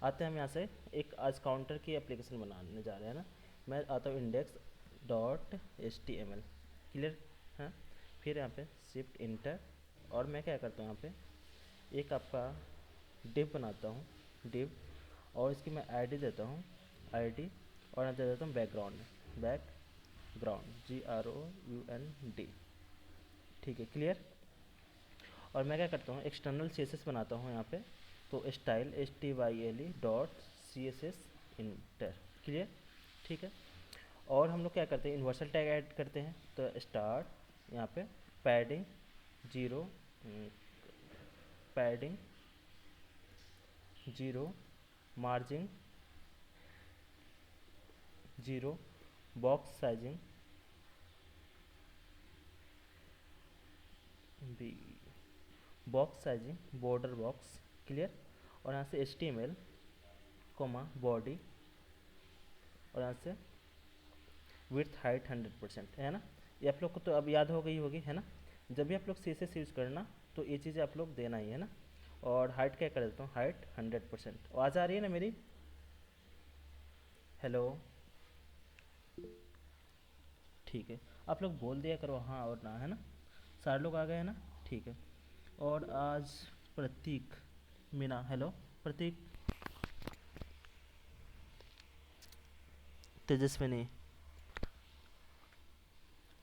आते हैं हम यहाँ से एक आज काउंटर की एप्लीकेशन बनाने जा रहे हैं ना। मैं आता हूँ index dot H T M L, clear है। फिर यहाँ पे शिफ्ट इंटर, और मैं क्या करता हूँ यहाँ पे एक आपका डिव बनाता हूँ, डिव, और इसकी मैं आईडी देता हूँ, आईडी, और यहाँ दे देता हूँ बैकग्राउंड, बैकग्राउंड GROUND, ठीक है, क्लियर। और मैं क्या करता हूँ एक्सटर्नल CSS बनाता हूँ यहाँ पे, तो style STYLE dot CSS inter, clear, ठीक है। और हम लोग क्या करते हैं यूनिवर्सल टैग ऐड करते हैं, तो स्टार्ट यहाँ पे padding 0, padding 0, margin 0, box sizing B, box sizing border box, clear. और यहाँ से HTML कोमा बॉडी, और यहाँ से विड्थ हाइट 100%, है ना। ये आप लोग को तो अब याद हो गई होगी, है ना। जब भी आप लोग CSS यूज़ करना तो ये चीज़ें आप लोग देना ही है ना। और हाइट क्या कर देता हूँ, हाइट 100%। आवाज़ आ रही है ना मेरी, हेलो, ठीक है। आप लोग बोल दिया करो हाँ और ना, है ना। सारे लोग आ गए हैं ना, ठीक है। और आज प्रतीक मीना, हेलो प्रतीक, तेजस्विनी,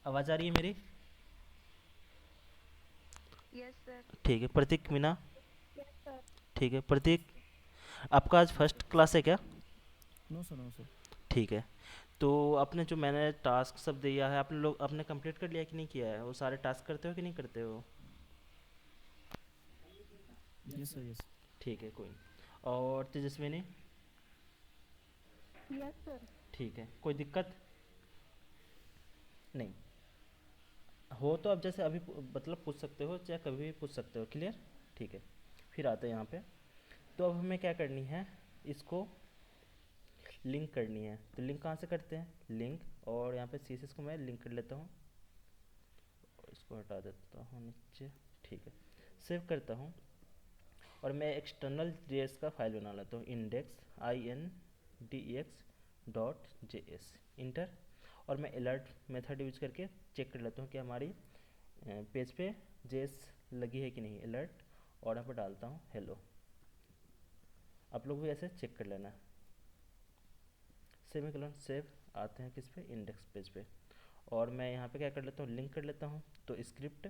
आवाज़ आ रही है मेरी, यस सर। ठीक है। Pratik Meena, yes sir. ठीक है। प्रतीक, आपका आज फर्स्ट क्लास है क्या? No sir, no sir. ठीक है। तो आपने जो मैंने टास्क सब दिया है, आपने लोग आपने कंप्लीट कर लिया कि नहीं किया है? वो सारे टास्क करते हो कि नहीं करते हो? Yes sir, yes. ठीक है, कोई नहीं। और तेजस्विनी, यस सर। ठीक है, कोई दिक्कत नहीं हो तो अब जैसे अभी मतलब पूछ सकते हो, चाहे कभी भी पूछ सकते हो, क्लियर, ठीक है। फिर आते हैं यहाँ पे, तो अब हमें क्या करनी है, इसको लिंक करनी है। तो लिंक कहाँ से करते हैं, लिंक, और यहाँ पे CSS को मैं लिंक कर लेता हूँ, और इसको हटा देता हूँ नीचे, ठीक है। सेव करता हूँ, और मैं एक्सटर्नल JS का फाइल बना लेता हूँ, इंडेक्स INDEX.js, इंटर। और मैं अलर्ट मेथड यूज करके चेक कर लेता हूँ कि हमारी पेज पे JS लगी है कि नहीं, अलर्ट, और यहाँ पर डालता हूँ हेलो। आप लोग भी ऐसे चेक कर लेना। सेमीकोलन सेव, आते हैं किस पे, इंडेक्स पेज पे। और मैं यहाँ पे क्या कर लेता हूँ, लिंक कर लेता हूँ, तो स्क्रिप्ट,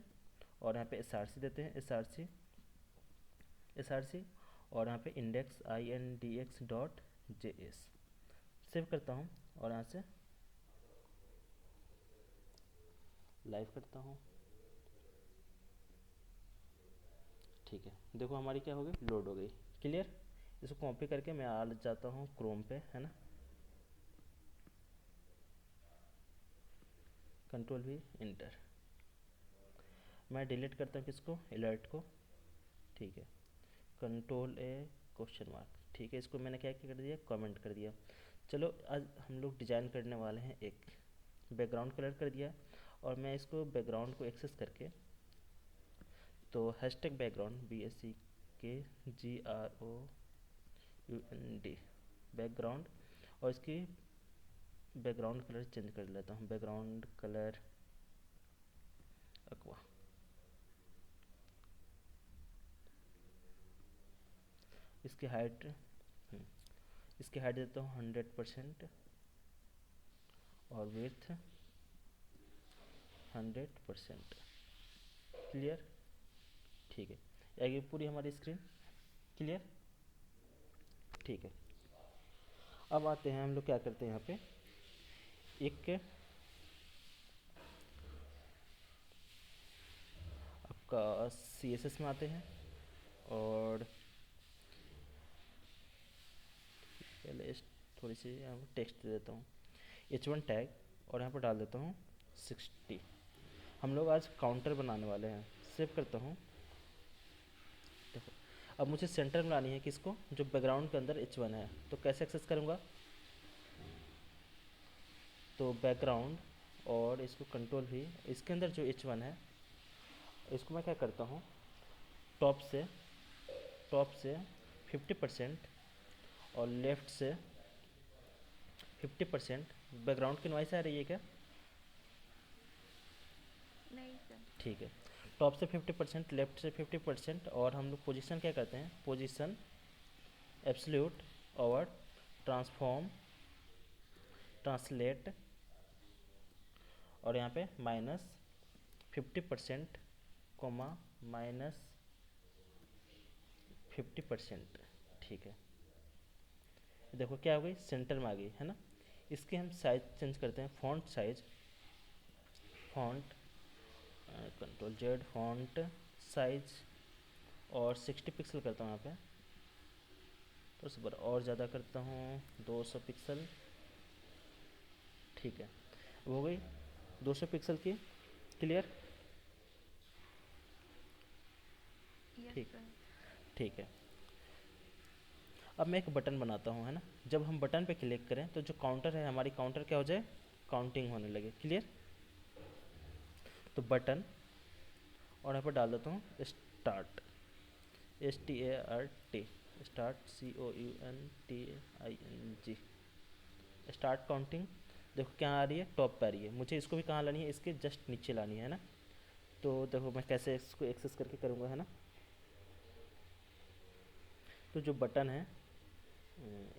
और यहाँ पे SRC देते हैं, SRC, और यहाँ पे इंडेक्स INDEX.js, सेव करता हूँ, और यहाँ से लाइव करता हूँ, ठीक है। देखो हमारी क्या हो गई, लोड हो गई, क्लियर। इसको कॉपी करके मैं आ जाता हूँ क्रोम पे, है ना, कंट्रोल V इंटर। मैं डिलीट करता हूँ किसको, अलर्ट को, ठीक है, कंट्रोल A क्वेश्चन मार्क, ठीक है। इसको मैंने क्या क्या कर दिया, कमेंट कर दिया। चलो आज हम लोग डिज़ाइन करने वाले हैं, एक बैकग्राउंड कलर कर दिया, और मैं इसको बैकग्राउंड को एक्सेस करके, तो हैशटैग बैकग्राउंड BACKGROUND बैकग्राउंड, और इसकी बैकग्राउंड कलर चेंज कर लेता हूँ, बैकग्राउंड कलर अक्वा, इसकी हाइट, इसकी हाइट देता हूँ 100%, और विड्थ 100%, क्लियर, ठीक है। ये पूरी हमारी स्क्रीन क्लियर, ठीक है। अब आते हैं हम लोग क्या करते हैं यहाँ पे, एक आपका CSS में आते हैं, और पहले थोड़ी सी यहाँ पर टेक्स्ट दे देता हूँ, H1 टैग, और यहाँ पर डाल देता हूँ 60। हम लोग आज काउंटर बनाने वाले हैं, सेव करता हूँ। देखो अब मुझे सेंटर में लानी है किसको, जो बैकग्राउंड के अंदर H1 है, तो कैसे एक्सेस करूँगा, तो बैकग्राउंड, और इसको कंट्रोल V, इसके अंदर जो H1 है, इसको मैं क्या करता हूँ, टॉप से 50%, और लेफ्ट से 50%। बैकग्राउंड की नॉइस आ रही है क्या? नहीं सर। ठीक है। टॉप से 50%, लेफ्ट से 50%, और हम लोग पोजीशन क्या करते हैं, पोजीशन एब्सोल्यूट और ट्रांसफॉर्म ट्रांसलेट, और यहाँ पे -50% कोमा -50%। ठीक है, देखो क्या हो गई, सेंटर में आ गई है ना। इसके हम साइज चेंज करते हैं, font size, font Ctrl+Z, font size, और 60 पिक्सल करता हूँ यहाँ पे, तो इस बार और ज़्यादा करता हूँ 200 पिक्सल। ठीक है, अब हो गई 200 पिक्सल की, क्लियर। यस ठीक, सर। ठीक है। अब मैं एक बटन बनाता हूँ, है ना। जब हम बटन पे क्लिक करें तो जो काउंटर है हमारी, काउंटर क्या हो जाए, काउंटिंग होने लगे, क्लियर। तो बटन, और यहाँ पर डाल देता हूँ start, START, start COUNTING, start counting. देखो क्या आ रही है, टॉप पे आ रही है। मुझे इसको भी कहाँ लानी है, इसके जस्ट नीचे लानी है ना। तो देखो मैं कैसे इसको एक्सेस करके करूँगा, है ना। तो जो बटन है,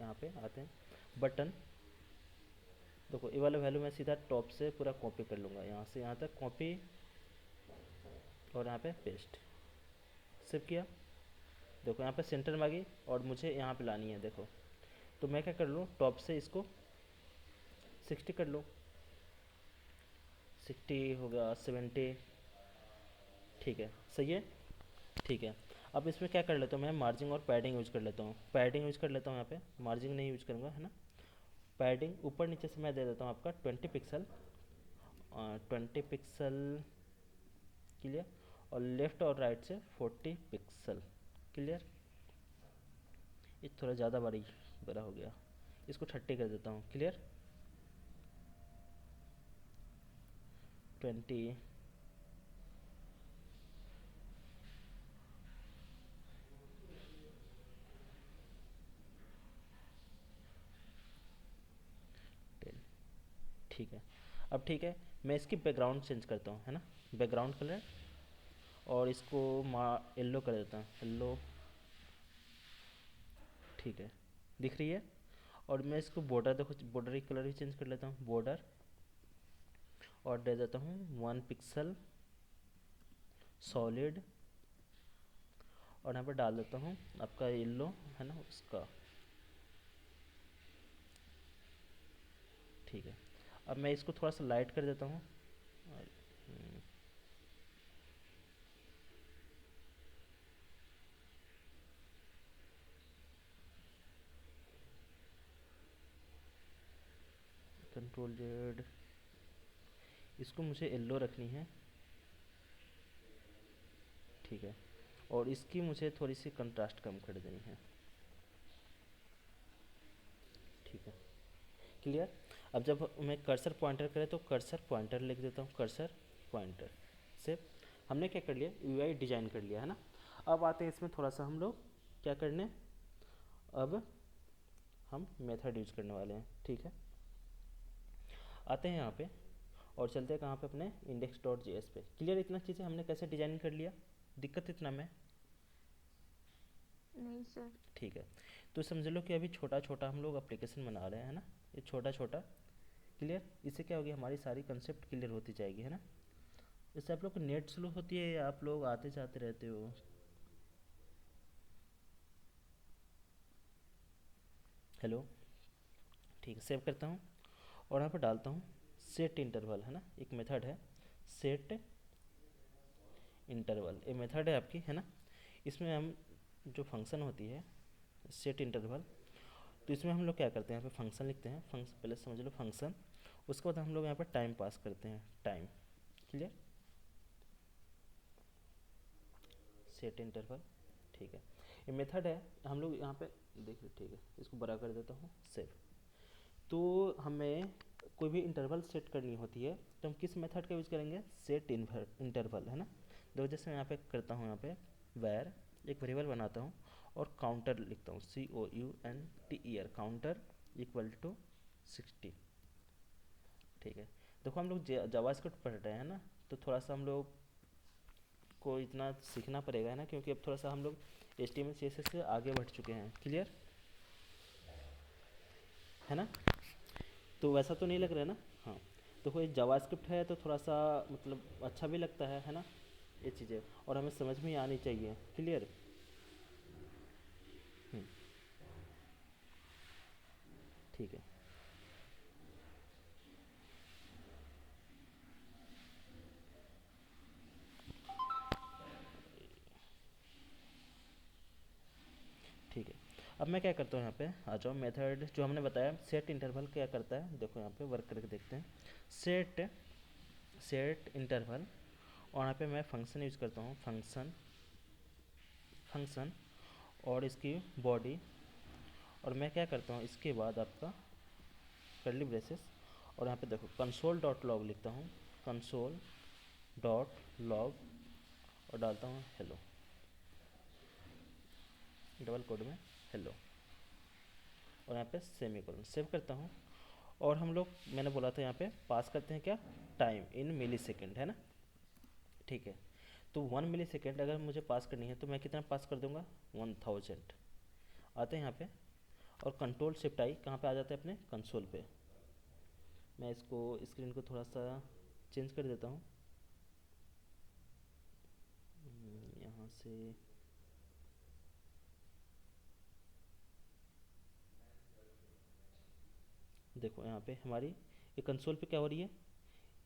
यहाँ पे आते हैं, बटन, देखो ये वाला वैल्यू मैं सीधा टॉप से पूरा कॉपी कर लूँगा, यहाँ से यहाँ तक कॉपी, और यहाँ पे पेस्ट, सेव किया। देखो यहाँ पे सेंटर में आ गई, और मुझे यहाँ पे लानी है, देखो। तो मैं क्या कर लूँ, टॉप से इसको 60 कर लूँ, 60 हो गया, 70। ठीक है, सही है। ठीक है, अब इसमें क्या कर लेता हूँ मैं, मार्जिन और पैडिंग यूज कर लेता हूँ। पैडिंग यूज कर लेता हूँ यहाँ पे, मार्जिन नहीं यूज करूँगा, है ना। पैडिंग ऊपर नीचे से मैं दे देता हूँ आपका 20 पिक्सल, 20 पिक्सल, क्लियर। और लेफ्ट और राइट से 40 पिक्सल, क्लियर। ये थोड़ा ज़्यादा बड़ा हो गया, इसको 30 कर देता हूँ, क्लियर। 20, ठीक है। अब ठीक है, मैं इसकी बैकग्राउंड चेंज करता हूँ, है ना। बैकग्राउंड कलर, और इसको येल्लो कर देता हूँ, येल्लो। ठीक है, दिख रही है। और मैं इसको बॉर्डर, देखो बॉर्डर की कलर भी चेंज कर लेता हूँ, बॉर्डर, और दे देता हूँ 1 पिक्सल सॉलिड, और यहाँ पर डाल देता हूँ आपका येल्लो, है ना, उसका। ठीक है, अब मैं इसको थोड़ा सा लाइट कर देता हूँ, Ctrl+Z, इसको मुझे येल्लो रखनी है, ठीक है। और इसकी मुझे थोड़ी सी कंट्रास्ट कम कर देनी है, ठीक है, क्लियर। अब जब मैं कर्सर पॉइंटर करे तो कर्सर पॉइंटर लिख देता हूँ, कर्सर पॉइंटर से हमने क्या कर लिया, यूआई डिजाइन कर लिया, है ना। अब आते हैं इसमें थोड़ा सा हम लोग क्या करने, अब हम मेथड यूज करने वाले हैं, ठीक है। आते हैं यहाँ पे, और चलते हैं कहाँ पे, अपने index.js पे, क्लियर। इतना चीज़ें हमने कैसे डिजाइन कर लिया, दिक्कत इतना में, नहीं सर। ठीक है। तो समझ लो कि अभी छोटा छोटा हम लोग एप्लीकेशन बना रहे हैं, है ना। ये छोटा छोटा, क्लियर। इससे क्या होगी, हमारी सारी कंसेप्ट क्लियर होती जाएगी, है ना। इससे आप लोग को नेट स्लो होती है, या आप लोग आते जाते रहते हो। हेलो, ठीक है, सेव करता हूँ, और यहाँ पर डालता हूँ सेट इंटरवल, है ना। एक मेथड है सेट इंटरवल, ये मेथड है आपकी, है ना। इसमें हम जो फंक्शन होती है सेट इंटरवल, तो इसमें हम लोग क्या करते हैं, यहाँ पे फंक्शन लिखते हैं, फंक्शन पहले समझ लो फंक्शन, उसके बाद हम लोग यहाँ पर टाइम पास करते हैं, टाइम, क्लियर। सेट इंटरवल, ठीक है, ये मेथड है। हम लोग यहाँ पे देख लो, ठीक है, इसको बड़ा कर देता हूँ, सेव। तो हमें कोई भी इंटरवल सेट करनी होती है, तो हम किस मेथड का यूज़ करेंगे, सेट इंटरवल, है ना। देखो जैसे मैं यहाँ पे करता हूँ, यहाँ पे वैर एक वेरिएबल बनाता हूँ, और काउंटर लिखता हूँ COUNTER, काउंटर इक्वल टू 60। ठीक है, देखो हम लोग जावास्क्रिप्ट पढ़ रहे हैं ना, तो थोड़ा सा हम लोग को इतना सीखना पड़ेगा है ना, क्योंकि अब थोड़ा सा हम लोग HTML CSS से आगे बढ़ चुके हैं। क्लियर है ना? तो वैसा तो नहीं लग रहा है ना? हाँ, तो कोई जावास्क्रिप्ट है तो थोड़ा सा मतलब अच्छा भी लगता है ना, ये चीज़ें, और हमें समझ में आनी चाहिए। क्लियर? ठीक है। ठीक है, अब मैं क्या करता हूँ, यहाँ पे आ जाओ। मेथड जो हमने बताया सेट इंटरवल क्या करता है, देखो यहाँ पे वर्क करके देखते हैं। सेट सेट इंटरवल, और यहाँ पे मैं फंक्शन यूज करता हूँ, फंक्शन और इसकी बॉडी, और मैं क्या करता हूँ इसके बाद आपका कर्ली ब्रेसेस, और यहाँ पे देखो कंसोल डॉट लॉग लिखता हूँ, कंसोल डॉट लॉग, और डालता हूँ हेलो, डबल कोड में हेलो, और यहाँ पे सेमीकोलन, सेव करता हूँ। और हम लोग, मैंने बोला था यहाँ पे पास करते हैं क्या, टाइम इन मिली सेकेंड, है ना? ठीक है, तो 1 मिली सेकेंड अगर मुझे पास करनी है तो मैं कितना पास कर दूंगा, 1000। आते हैं यहाँ पे, और कंट्रोल शिफ्ट आई कहाँ पे आ जाते हैं, अपने कंसोल पे। मैं इसको स्क्रीन को थोड़ा सा चेंज कर देता हूँ, यहाँ से। देखो यहाँ पे हमारी ये कंसोल पे क्या हो रही है,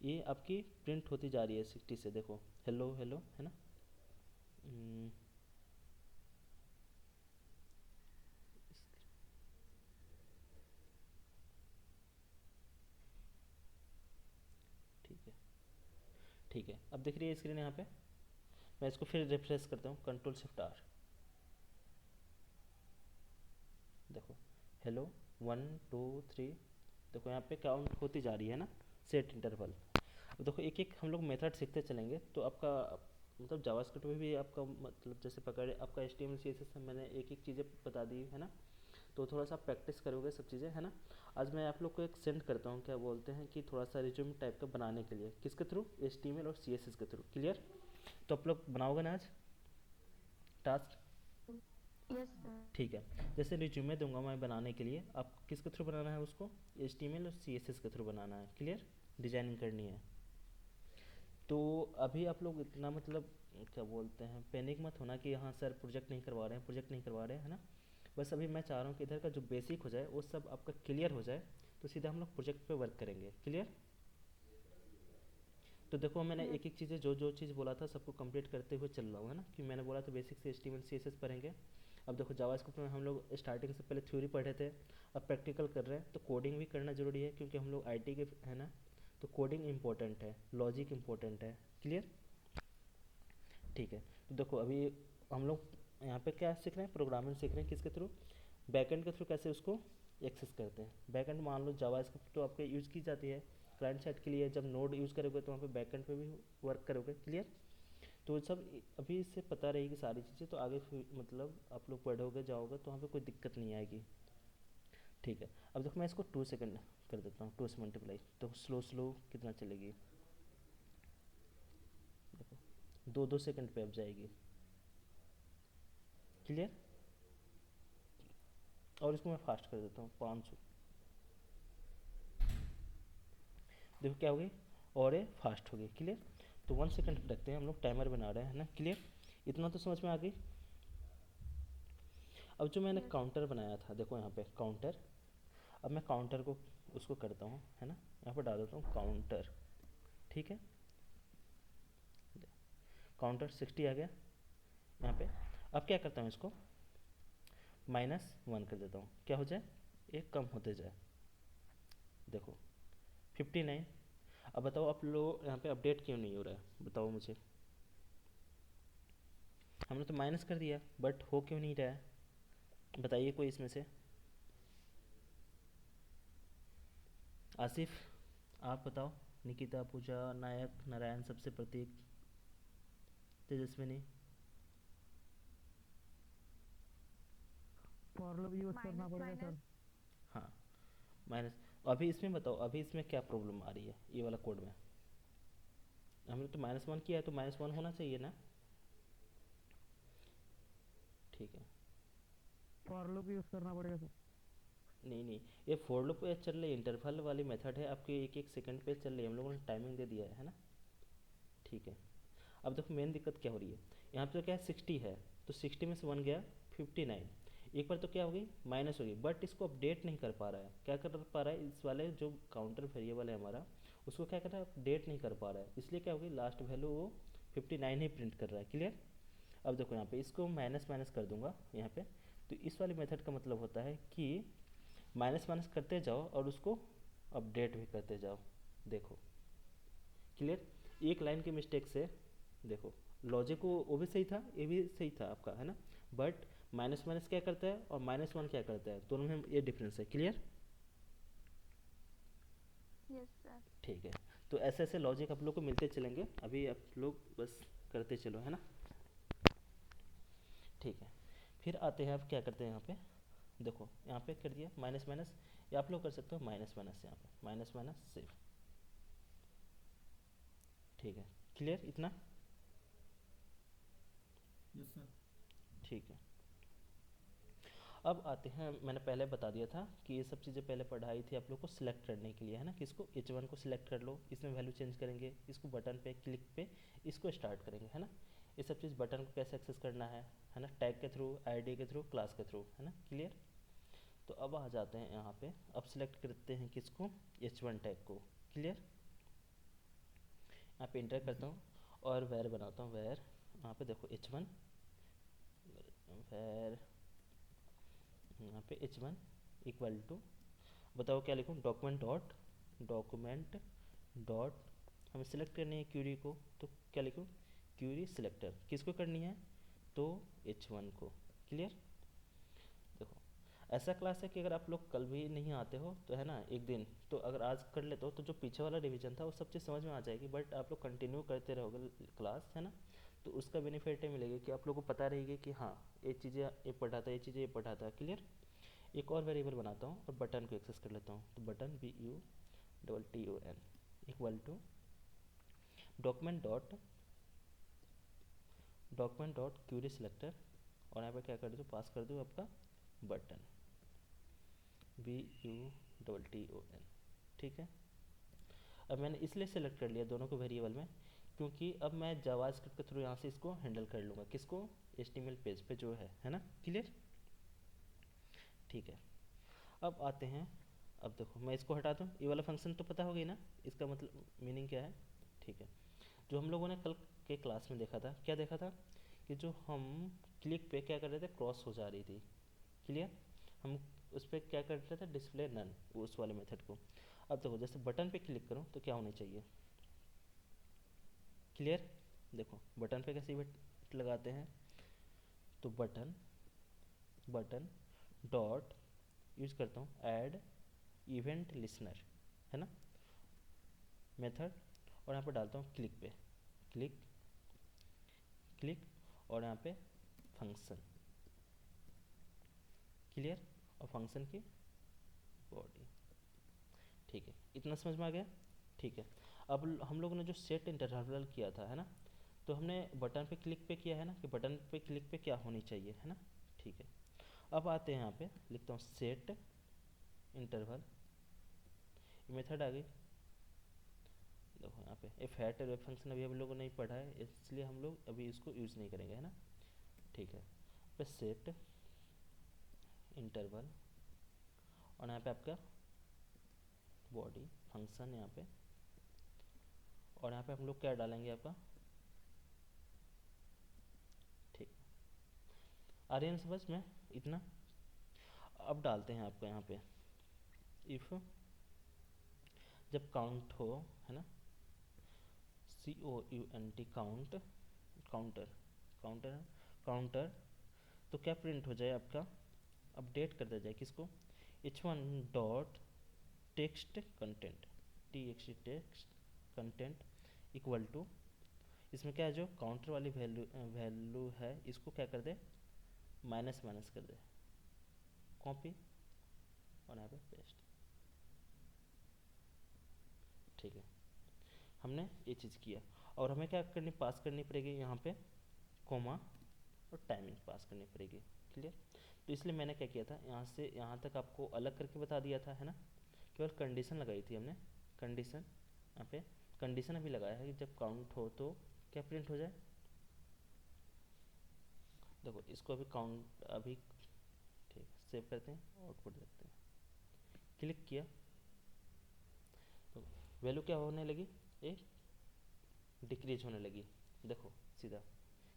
ये आपकी प्रिंट होती जा रही है 60 से, देखो हेलो हेलो, है ना? ठीक है, ठीक है, अब दिख रही है स्क्रीन यहाँ पे। मैं इसको फिर रिफ्रेश करता हूँ, कंट्रोल शिफ्ट आर, देखो हेलो 1 2 3, देखो यहाँ पे काउंट होती जा रही है ना, सेट इंटरवल। अब देखो एक एक हम लोग मेथड सीखते चलेंगे तो आपका मतलब जावास्क्रिप्ट में भी आपका मतलब जैसे पकड़े आपका HTML CSS में मैंने एक एक चीज़ें बता दी है ना, तो थोड़ा सा प्रैक्टिस करोगे सब चीज़ें, है ना? आज मैं आप लोग को एक सेंड करता हूँ, क्या बोलते हैं कि थोड़ा सा रिज्यूम टाइप का बनाने के लिए, किसके थ्रू, HTML और CSS के थ्रू। क्लियर? तो आप लोग बनाओगे ना आज टास्क? Yes sir. ठीक है, जैसे रिज्यूमे दूंगा मैं बनाने के लिए, आप किसके थ्रू बनाना है उसको, HTML और CSS के थ्रू बनाना है। क्लियर? डिजाइनिंग करनी है। तो अभी आप लोग इतना मतलब क्या बोलते हैं, पैनिक मत होना कि हाँ सर प्रोजेक्ट नहीं करवा रहे हैं, प्रोजेक्ट नहीं करवा रहे हैं, है ना? बस अभी मैं चाह रहा हूँ कि इधर का जो बेसिक हो जाए वो सब आपका क्लियर हो जाए, तो सीधा हम लोग प्रोजेक्ट पे वर्क करेंगे। क्लियर? तो देखो मैंने यस। एक एक चीज़ें जो जो चीज़ बोला था सबको कंप्लीट करते हुए चल रहा हूँ, है ना? कि मैंने बोला था बेसिक से HTML CSS पढ़ेंगे। अब देखो जावास्क्रिप्ट में हम लोग स्टार्टिंग से पहले थ्योरी पढ़े थे, अब प्रैक्टिकल कर रहे हैं, तो कोडिंग भी करना ज़रूरी है क्योंकि हम लोग IT के है ना, तो कोडिंग इंपॉर्टेंट है, लॉजिक इंपॉर्टेंट है। क्लियर? ठीक है, तो देखो अभी हम लोग यहाँ पे क्या सीख रहे हैं, प्रोग्रामिंग सीख रहे हैं, किसके थ्रू, बैकएंड के थ्रू कैसे उसको एक्सेस करते हैं। बैकएंड मान लो जावास्क्रिप्ट तो आपके यूज़ की जाती है क्लाइंट साइड के लिए, जब नोड यूज़ करोगे तो वहाँ पे बैकएंड पे भी वर्क करोगे। क्लियर? तो सब अभी इससे पता रहेगी सारी चीज़ें, तो आगे फिर मतलब आप लोग पढ़ोगे जाओगे तो वहाँ पे कोई दिक्कत नहीं आएगी। ठीक है, अब देखो मैं इसको 2 सेकंड कर देता हूँ, 2 से मल्टीप्लाई, तो स्लो स्लो कितना चलेगी, देखो 2 2 सेकंड पे अब जाएगी। क्लियर? और इसको मैं फास्ट कर देता हूँ 500, देखो क्या हो गई, और ये फास्ट हो गई। क्लियर? तो 1 सेकंड रखते हैं हम लोग, टाइमर बना रहे हैं, है ना? क्लियर? इतना तो समझ में आ गई। अब जो मैंने यस। काउंटर बनाया था, देखो यहाँ पे काउंटर, अब मैं काउंटर को उसको करता हूँ, है ना? यहाँ पर डाल देता हूँ काउंटर। ठीक है, काउंटर 60 आ गया यहाँ पे। अब क्या करता हूँ, इसको -1 कर देता हूँ, क्या हो जाए, एक कम होते जाए। देखो 59। अब बताओ आप लोग यहाँ पे अपडेट क्यों नहीं हो रहा है, बताओ मुझे। हमने तो माइनस कर दिया बट हो क्यों नहीं रहा है, बताइए कोई इसमें से। आसिफ, आप बताओ। निकिता, पूजा, नायक, नारायण, सबसे प्रतीक, तेजस्विनी। फॉर लूप यूज करना माइनस पड़ेगा सर। माइनस हाँ माइनस। अभी इसमें बताओ, अभी इसमें क्या प्रॉब्लम आ रही है ये वाला कोड में? हमने तो -1 किया है तो -1 होना चाहिए ना। ठीक है। फॉर लूप यूज करना पड़ेगा सर। नहीं नहीं, ये फॉर लूप पे चल रही है, इंटरवल वाली मेथड है आपकी, एक एक सेकंड पे चल रही है, हम लोगों ने टाइमिंग दे दिया है ना। ठीक है। अब देखो मेन दिक्कत क्या हो रही है, यहाँ पे तो क्या है 60 है, तो 60 में से 1 गया 59। एक बार तो क्या हो गई माइनस हो गई, बट इसको अपडेट नहीं कर पा रहा है। क्या कर पा रहा है, इस वाले जो काउंटर वेरिएबल है हमारा, उसको क्या कर रहा है, अपडेट नहीं कर पा रहा है, इसलिए क्या होगी लास्ट वैल्यू वो 59 ही प्रिंट कर रहा है। क्लियर। अब देखो यहाँ पे इसको माइनस माइनस कर दूंगा यहाँ पे, तो इस वाली मेथड का मतलब होता है कि माइनस माइनस करते जाओ और उसको अपडेट भी करते जाओ। देखो क्लियर। एक लाइन की मिस्टेक से देखो, लॉजिक वो भी सही था, ये भी सही था आपका, है ना। बट माइनस माइनस क्या करता है और -1 क्या करता है, दोनों में ये डिफरेंस है। क्लियर। Yes sir. ठीक है। तो ऐसे ऐसे लॉजिक आप लोग को मिलते चलेंगे, अभी आप लोग बस करते चलो, है ना। ठीक है। फिर आते हैं, आप क्या करते हैं यहाँ पे, देखो यहाँ पे कर दिया माइनस माइनस, या आप लोग कर सकते हो माइनस माइनस, यहाँ पे माइनस माइनस सेव। ठीक है। क्लियर इतना। Yes sir. ठीक है। अब आते हैं, मैंने पहले बता दिया था कि ये सब चीज़ें पहले पढ़ाई थी आप लोग को सिलेक्ट करने के लिए, है ना। किसको, H1 को सिलेक्ट कर लो, इसमें वैल्यू चेंज करेंगे, इसको बटन पे क्लिक पे इसको स्टार्ट करेंगे, है ना। ये सब चीज़ बटन को कैसे एक्सेस करना है ना, टैग के थ्रू, आईडी के थ्रू, क्लास के थ्रू, है ना। क्लियर। तो अब आ जाते हैं यहाँ पे, अब सिलेक्ट करते हैं किसको, H1 टैग को। क्लियर। यहाँ पे इंटर करता हूँ और वैर बनाता हूँ, वैर यहाँ पे देखो H1 वैर, यहाँ पे H1 इक्वल टू, बताओ क्या लिखूँ, डॉक्यूमेंट डॉट हमें सिलेक्ट करनी है क्यूरी को, तो क्या लिखूँ, क्यूरी सिलेक्टर किसको करनी है, तो H1 को। क्लियर। देखो ऐसा क्लास है कि अगर आप लोग कल भी नहीं आते हो तो, है ना, एक दिन तो अगर आज कर लेते हो तो जो पीछे वाला रिवीजन था वो सब चीज़ समझ में आ जाएगी, बट आप लोग कंटिन्यू करते रहोगे क्लास, है ना, तो उसका बेनिफिट ये मिलेगा कि आप लोग को पता रहेगी कि हाँ ये चीज़ें ये पढ़ा था, ये चीज़ें ये पढ़ा था। क्लियर। एक और वेरिएबल बनाता हूँ और बटन को एक्सेस कर लेता हूँ, तो button BUTTON equal to document dot query selector, और यहाँ पर क्या कर दूँ, पास कर दूँ आपका बटन BUTTON। ठीक है। अब मैंने इसलिए सेलेक्ट कर लिया दोनों को वेरिएबल में, क्योंकि अब मैं जावास्क्रिप्ट के थ्रू यहाँ से इसको हैंडल कर लूँगा, किसको, HTML पेज पे जो है ना। क्लियर। ठीक है। अब आते हैं, अब देखो मैं इसको हटा दूँ, ये वाला फंक्शन तो पता होगी ना, इसका मतलब मीनिंग क्या है। ठीक है। जो हम लोगों ने कल के क्लास में देखा था, क्या देखा था, कि जो हम क्लिक पे क्या कर रहे थे, क्रॉस हो जा रही थी। क्लियर। हम उस पर क्या कर रहे थे, डिस्प्ले नन, उस वाले मेथड को। अब देखो जैसे बटन पे क्लिक करूँ तो क्या होनी चाहिए। क्लियर। देखो बटन पे कैसे इवेंट लगाते हैं, तो बटन डॉट यूज करता हूँ ऐड इवेंट लिसनर, है ना, मेथड, और यहाँ पे डालता हूँ क्लिक पे, क्लिक क्लिक, और यहाँ पे फंक्शन। क्लियर। और फंक्शन की बॉडी। ठीक है, इतना समझ में आ गया। ठीक है। अब हम लोगों ने जो सेट इंटरवल किया था, है ना, तो हमने बटन पे क्लिक पे किया है ना, कि बटन पे क्लिक पे क्या होनी चाहिए, है ना। ठीक है। अब आते हैं यहाँ पे, लिखता हूँ सेट इंटरवल, मेथड आ गई। देखो यहाँ पे ये फैट वेब फंक्शन अभी हम लोगों ने नहीं पढ़ा है, इसलिए हम लोग अभी इसको यूज़ नहीं करेंगे, है ना। ठीक है। पे सेट इंटरवल, और यहाँ पे आपका बॉडी फंक्शन यहाँ पे, और यहाँ पे हम लोग क्या डालेंगे आपका, ठीक, आ रही है ना समझ में इतना। अब डालते हैं आपको यहाँ पे, इफ़ जब काउंट हो, है ना, COUNT count, counter counter counter, तो क्या प्रिंट हो जाए आपका, अपडेट कर दिया जाए किसको, H1 dot text content, TXT text content equal to, इसमें क्या है, जो काउंटर वाली वैल्यू वैल्यू है इसको क्या कर दे, माइनस माइनस कर दे। कॉपी और यहाँ पे पेस्ट। ठीक है, हमने ये चीज़ किया। और हमें क्या करनी, पास करनी पड़ेगी यहाँ पे कोमा और टाइमिंग पास करनी पड़ेगी। क्लियर? तो इसलिए मैंने क्या किया था, यहाँ से यहाँ तक आपको अलग करके बता दिया था, है ना। केवल कंडीशन लगाई थी हमने, कंडीशन यहाँ पे कंडीशन अभी लगाया है कि जब काउंट हो तो क्या प्रिंट हो जाए। देखो इसको अभी काउंट अभी, ठीक, सेव करते हैं, आउटपुट देखते हैं। क्लिक किया तो वैल्यू क्या होने लगी, एक डिक्रीज होने लगी। देखो सीधा।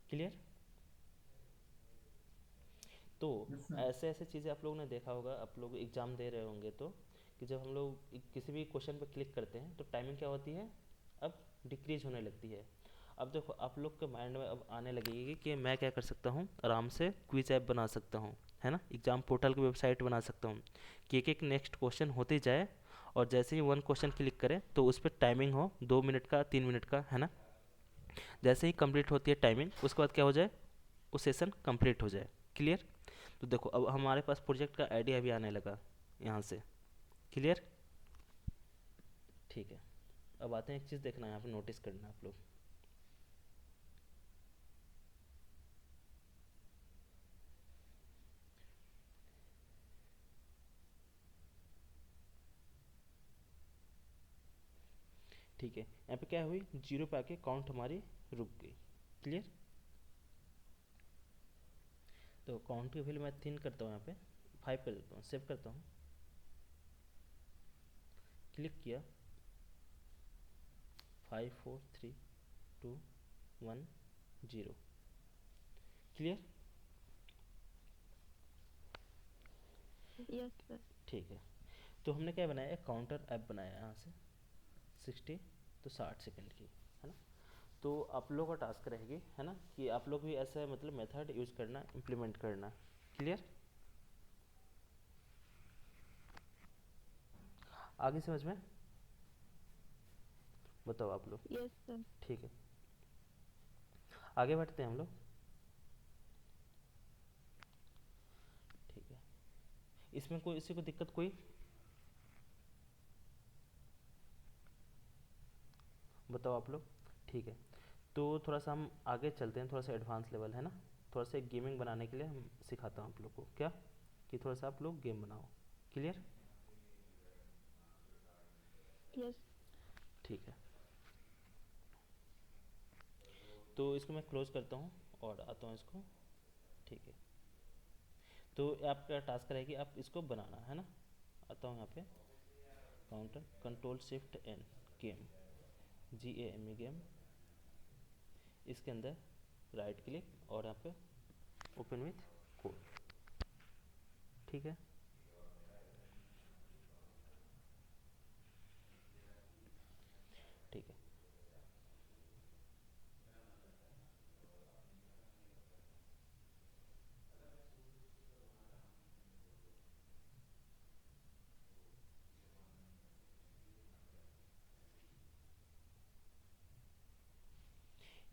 क्लियर? तो यस सर। ऐसे ऐसे चीज़ें आप लोगों ने देखा होगा, आप लोग एग्ज़ाम दे रहे होंगे तो, कि जब हम लोग किसी भी क्वेश्चन पर क्लिक करते हैं तो टाइमिंग क्या होती है, अब डिक्रीज होने लगती है। अब देखो आप लोग के माइंड में अब आने लगेगी कि मैं क्या कर सकता हूँ, आराम से क्विज ऐप बना सकता हूँ, है ना, एग्ज़ाम पोर्टल की वेबसाइट बना सकता हूँ कि एक एक नेक्स्ट क्वेश्चन होते जाए, और जैसे ही वन क्वेश्चन क्लिक करें तो उस पर टाइमिंग हो 2 मिनट का, 3 मिनट का, है ना। जैसे ही कंप्लीट होती है टाइमिंग, उसके बाद क्या हो जाए, वो सेशन कंप्लीट हो जाए। क्लियर? तो देखो अब हमारे पास प्रोजेक्ट का आइडिया भी आने लगा यहाँ से। क्लियर? ठीक है, अब आते हैं, एक चीज़ देखना है यहाँ पे, नोटिस करना आप लोग। ठीक है, यहाँ पे क्या हुई, जीरो पे आके काउंट हमारी रुक गई। क्लियर? तो काउंट की वैल्यू मैं 3 करता हूँ, यहाँ पे 5 कर देता हूँ, सेव करता हूँ। क्लिक किया, 5 4 3 2 1 0। क्लियर? Yes sir. ठीक है, तो हमने क्या बनाया, एक काउंटर ऐप बनाया यहाँ से 60 तो 60 सेकंड की, है ना। तो आप लोगों का टास्क रहेगी, है ना, कि आप लोग भी ऐसा मतलब मेथड यूज करना, इम्प्लीमेंट करना। क्लियर? आगे समझ में? बताओ आप लोग। Yes sir. ठीक है, आगे बढ़ते हैं हम लोग। ठीक है, इसमें कोई इसी को दिक्कत कोई, बताओ आप लोग। ठीक है, तो थोड़ा सा हम आगे चलते हैं, थोड़ा सा एडवांस लेवल, है ना। थोड़ा सा एक गेमिंग बनाने के लिए हम सिखाता हूँ आप लोग को, क्या, कि थोड़ा सा आप लोग गेम बनाओ। क्लियर? यस। ठीक है, तो इसको मैं क्लोज करता हूँ और आता हूँ इसको। ठीक है, तो आपका टास्क रहेगी, आप इसको बनाना है ना। आता हूँ यहाँ पे, counter, control shift N, game, GAME game, इसके अंदर राइट क्लिक और यहाँ पे ओपन विथ कोड। ठीक है, ठीक है।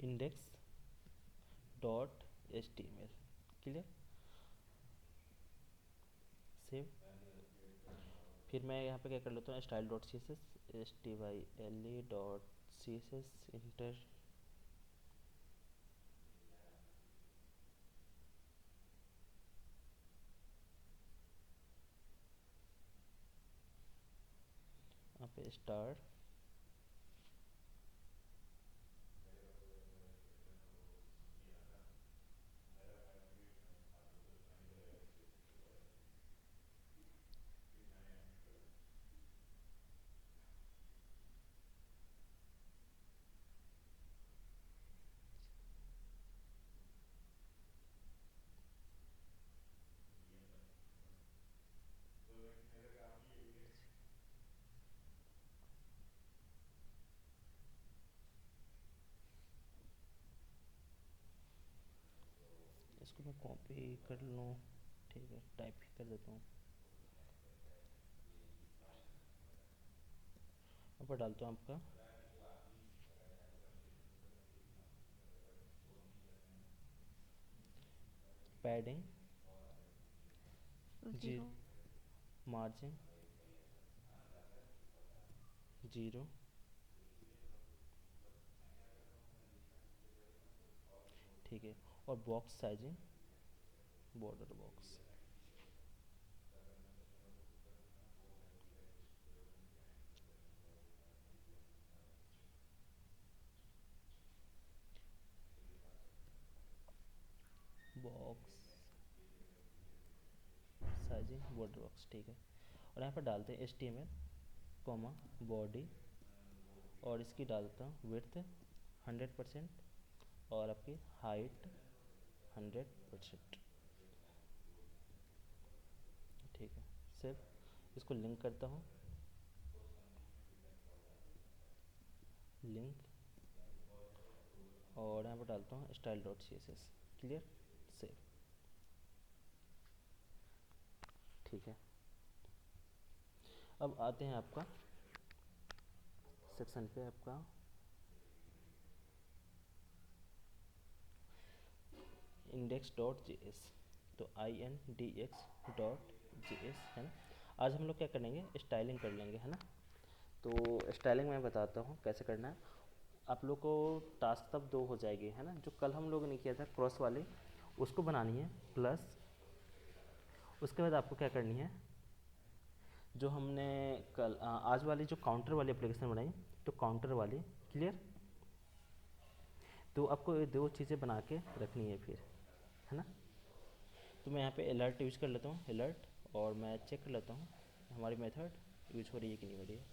Index dot HTML। Clear? Save. फिर मैं यहाँ पे क्या कर लेता हूँ, style dot CSS, style.css, inter. यहाँ पे स्टार, इसको मैं कॉपी कर लूँ, ठीक है, टाइप भी कर देता हूँ, यहाँ पर डालता हूँ आपका पैडिंग जी 0 मार्जिन 0 ठीक है। और box sizing border box box sizing border box ठीक है। और यहाँ पर डालते हैं HTML कॉमा बॉडी और इसकी डालता हूँ विड्थ 100% और आपकी हाइट 100% ठीक है। सिर्फ इसको लिंक करता हूँ लिंक और यहाँ पर डालता हूँ style.css क्लियर सेव ठीक है। अब आते हैं आपका सेक्शन पे आपका index.js तो index.js है ना। आज हम लोग क्या करेंगे स्टाइलिंग कर लेंगे है ना। तो स्टाइलिंग मैं बताता हूँ कैसे करना है। आप लोग को टास्क तब 2 हो जाएगी है ना। जो कल हम लोगों ने किया था क्रॉस वाले उसको बनानी है प्लस उसके बाद आपको क्या करनी है जो हमने कल आज वाली जो काउंटर वाली एप्लीकेशन बनाई तो काउंटर वाली क्लियर। तो आपको ये 2 चीज़ें बना के रखनी है फिर है ना। तो मैं यहाँ पे अलर्ट यूज़ कर लेता हूँ अलर्ट और मैं चेक कर लेता हूँ हमारी मेथड यूज हो रही है कि नहीं हो रही है।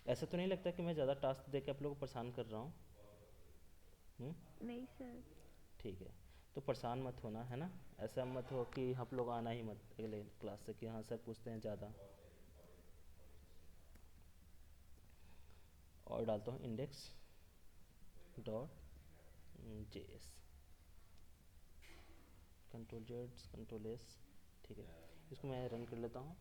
ऐसा तो नहीं लगता कि मैं ज़्यादा टास्क दे के आप लोगों को परेशान कर रहा हूँ। नहीं सर। ठीक है। तो परेशान मत होना है ना। ऐसा मत हो कि आप लोग आना ही मत अगले क्लास से कि हाँ सर पूछते हैं ज़्यादा। और डालता हूँ index.js Ctrl+Z Ctrl+S ठीक है। इसको मैं रन कर लेता हूँ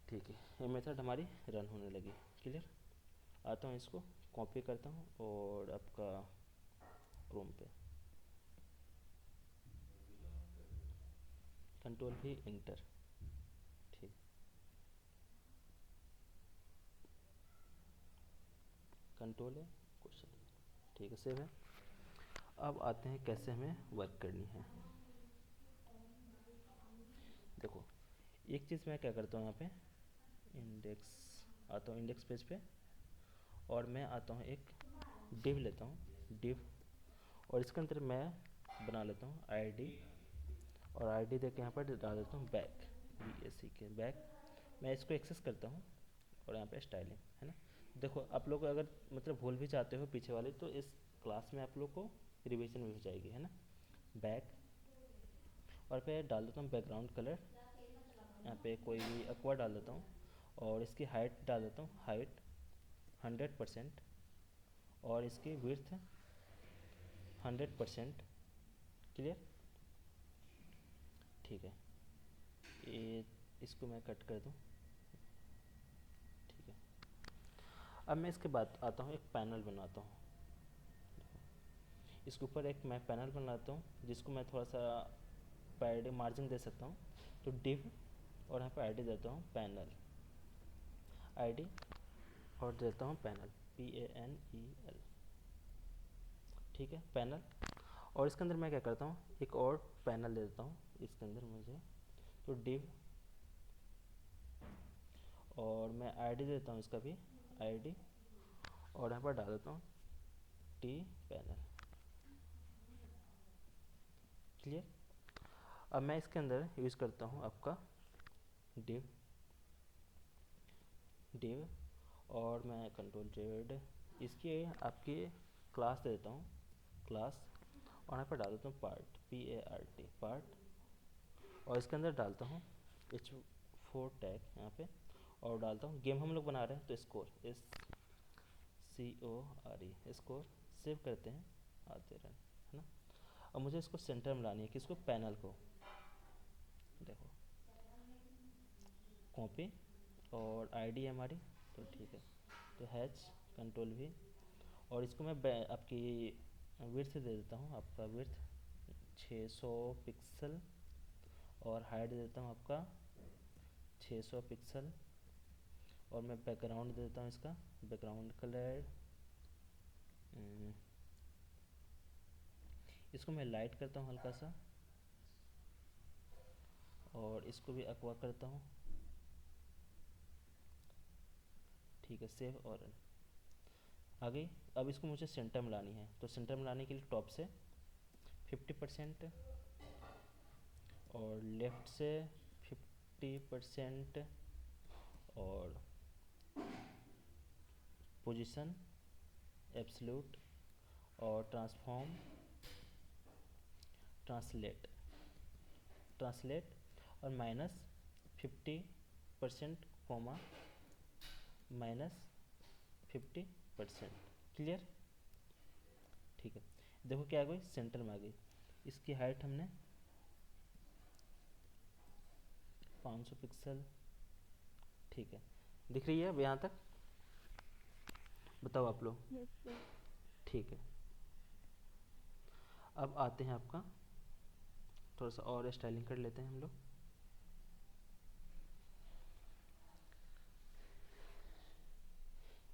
ठीक है। ये मेथड हमारी रन होने लगी क्लियर। आता हूँ इसको कॉपी करता हूँ और आपका क्रोम पे Ctrl+V इंटर ठीक Ctrl+A क्वेश्चन ठीक है सेव है। अब आते हैं कैसे हमें वर्क करनी है। देखो एक चीज़ मैं क्या करता हूँ यहाँ पे इंडेक्स आता हूँ इंडेक्स पेज पे और मैं आता हूँ एक डिव लेता हूँ डिव और इसके अंदर मैं बना लेता हूँ आईडी और आईडी देके यहाँ पर डाल देता हूँ बैक BACK बैक। मैं इसको एक्सेस करता हूँ और यहाँ पे स्टाइलिंग है ना। देखो आप लोग अगर मतलब भूल भी जाते हो पीछे वाले तो इस क्लास में आप लोग को रिवीजन भी हो जाएगी है ना। बैक और पे डाल देता हूँ बैकग्राउंड कलर यहाँ पे कोई भी एक्वा डाल देता हूँ और इसकी हाइट डाल देता हूँ हाइट 100% और इसकी विड्थ 100% क्लियर ठीक है। ये इसको मैं कट कर दूँ ठीक है। अब मैं इसके बाद आता हूँ एक पैनल बनाता हूँ इसके ऊपर एक मैं पैनल बनाता हूँ जिसको मैं थोड़ा सा पैड मार्जिन दे सकता हूँ। तो डिव और यहाँ पे आईडी देता हूँ पैनल आईडी और देता हूँ पैनल PANEL ठीक है पैनल। और इसके अंदर मैं क्या करता हूँ एक और पैनल दे देता हूँ इसके अंदर मुझे तो डिव और मैं आईडी देता हूँ इसका भी आईडी और यहाँ पर डाल देता हूँ T पैनल क्लियर। अब मैं इसके अंदर यूज़ करता हूँ आपका डिव और मैं Ctrl+Z इसकी आपकी क्लास दे देता हूँ क्लास और यहाँ पर डाल देता हूँ पार्ट PART पार्ट और इसके अंदर डालता हूँ H4 टैग यहाँ पे और डालता हूँ गेम हम लोग बना रहे हैं तो स्कोर SCORE स्कोर सेव करते हैं आते रन है ना। अब मुझे इसको सेंटर में लानी है किसको पैनल को देखो कॉपी और आईडी हमारी तो ठीक है। तो हैच Ctrl+V और इसको मैं आपकी विड्थ दे देता हूँ, आपका विड्थ 600 पिक्सल, और हाइट दे देता हूँ आपका 600 पिक्सल, और मैं बैकग्राउंड दे देता हूँ इसका बैकग्राउंड कलर, इसको मैं लाइट करता हूँ हल्का सा, और इसको भी एक्वा करता हूँ। ठीक है, सेव। और आगे अब इसको मुझे सेंटर में लानी है, तो सेंटर में लाने के लिए टॉप से 50% और लेफ़्ट से 50% और पोजीशन एब्सोल्यूट और ट्रांसफॉर्म ट्रांसलेट और -50% कोमा -50%। क्लियर? ठीक है, देखो क्या आ गई, सेंटर में आ गई। इसकी हाइट हमने 500 पिक्सल। ठीक है, दिख रही है अब यहाँ तक? बताओ आप लोग। Yes sir. ठीक है, अब आते हैं आपका, थोड़ा सा और स्टाइलिंग कर लेते हैं हम लोग।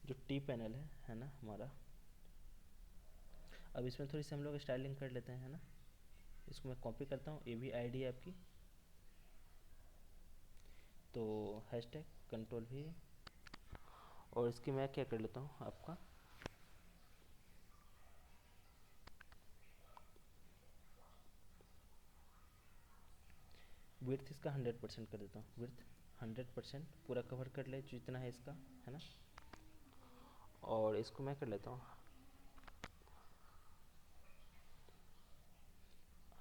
जो टी पैनल है ना हमारा, अब इसमें थोड़ी सी हम लोग स्टाइलिंग कर लेते हैं, है ना। इसको मैं कॉपी करता हूँ, ये भी आईडी है आपकी, तो हैशटैग कंट्रोल V, और इसकी मैं क्या कर लेता हूँ आपका विड्थ इसका 100% कर देता हूँ। विड्थ 100% पूरा कवर कर ले जितना है इसका, है ना। और इसको मैं कर लेता हूँ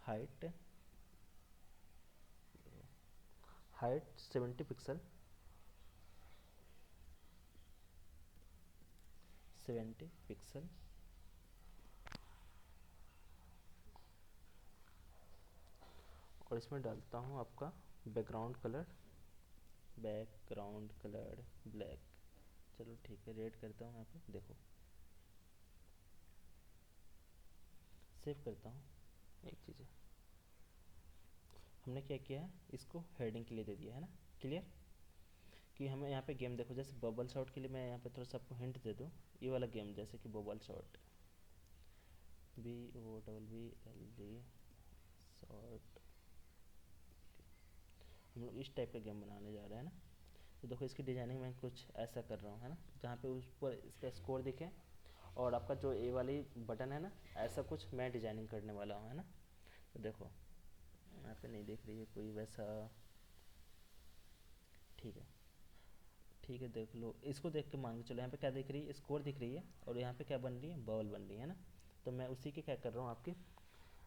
हाइट 70 पिक्सल, 70 पिक्सल, और इसमें डालता हूँ आपका बैकग्राउंड कलर ब्लैक। चलो ठीक है, रेड करता हूँ यहाँ पे, देखो सेव करता हूँ। एक चीज़ है, हमने क्या किया है, इसको हेडिंग के लिए दे दिया है ना। क्लियर? कि हमें यहाँ पे गेम देखो, जैसे बबल शॉट के लिए मैं यहाँ पे थोड़ा सा आपको हिंट दे दूँ, ये वाला गेम जैसे कि बबल शॉट, BOBBLE शॉट, हम लोग इस टाइप का गेम बनाने जा रहे हैं ना। तो देखो इसकी डिजाइनिंग मैं कुछ ऐसा कर रहा हूँ, है ना, जहाँ पे उस पर इसका स्कोर दिखे, और आपका जो ए वाली बटन है ना, ऐसा कुछ मैं डिजाइनिंग करने वाला हूँ, है ना। तो देखो यहाँ पे नहीं दिख रही है कोई वैसा, ठीक है, ठीक है, देख लो, इसको देख के मान के चलो, यहाँ पे क्या दिख रही है, स्कोर दिख रही है, और यहाँ पे क्या बन रही है, बबल बन रही है ना। तो मैं उसी की क्या कर रहा हूँ, आपकी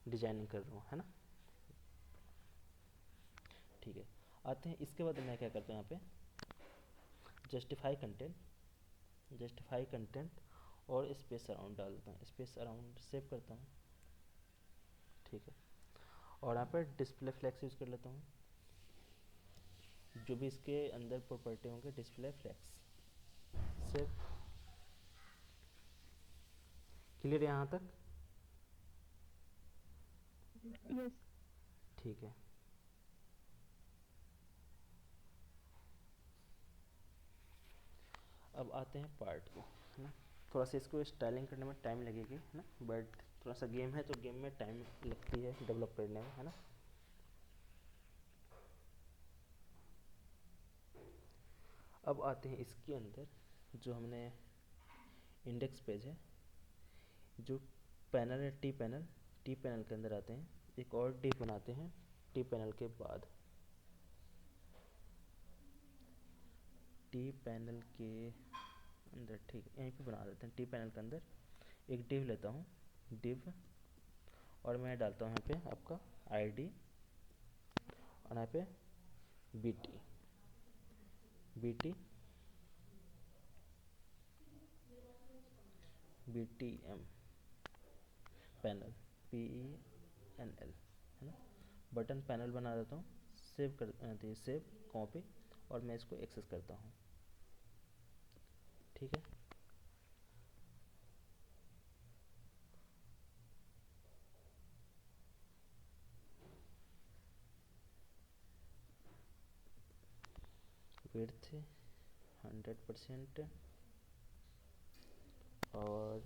डिजाइनिंग कर रहा हूँ, है ना। ठीक है, आते हैं इसके बाद मैं क्या करता हूँ, यहाँ पे जस्टिफाई कंटेंट और स्पेस अराउंड डाल देता हूँ, स्पेस अराउंड सेव करता हूँ। ठीक है, और यहाँ पर डिस्प्ले फ्लैक्स यूज़ कर लेता हूँ, जो भी इसके अंदर प्रॉपर्टी होंगे डिस्प्ले फ्लैक्स, सेव। क्लियर यहाँ तक? यस। ठीक है, अब आते हैं पार्ट को, है ना। थोड़ा सा इसको स्टाइलिंग करने में टाइम लगेगी, है ना, बट थोड़ा सा गेम है तो गेम में टाइम लगती है डेवलप करने में, है ना। अब आते हैं इसके अंदर, जो हमने इंडेक्स पेज है, जो पैनल है टी पैनल के अंदर आते हैं, एक और डिव बनाते हैं टी पैनल के बाद। टी पैनल के अंदर, ठीक है, यहीं पे बना देते हैं टी पैनल के अंदर एक डिव लेता हूँ, डिव, और मैं डालता हूँ यहाँ पे आपका आईडी, और यहाँ पे बीटी BTM पैनल, PENL, है ना। बटन पैनल बना देता हूँ, सेव कर सेव कॉपी, और मैं इसको एक्सेस करता हूँ। ठीक है, विड्थ 100% और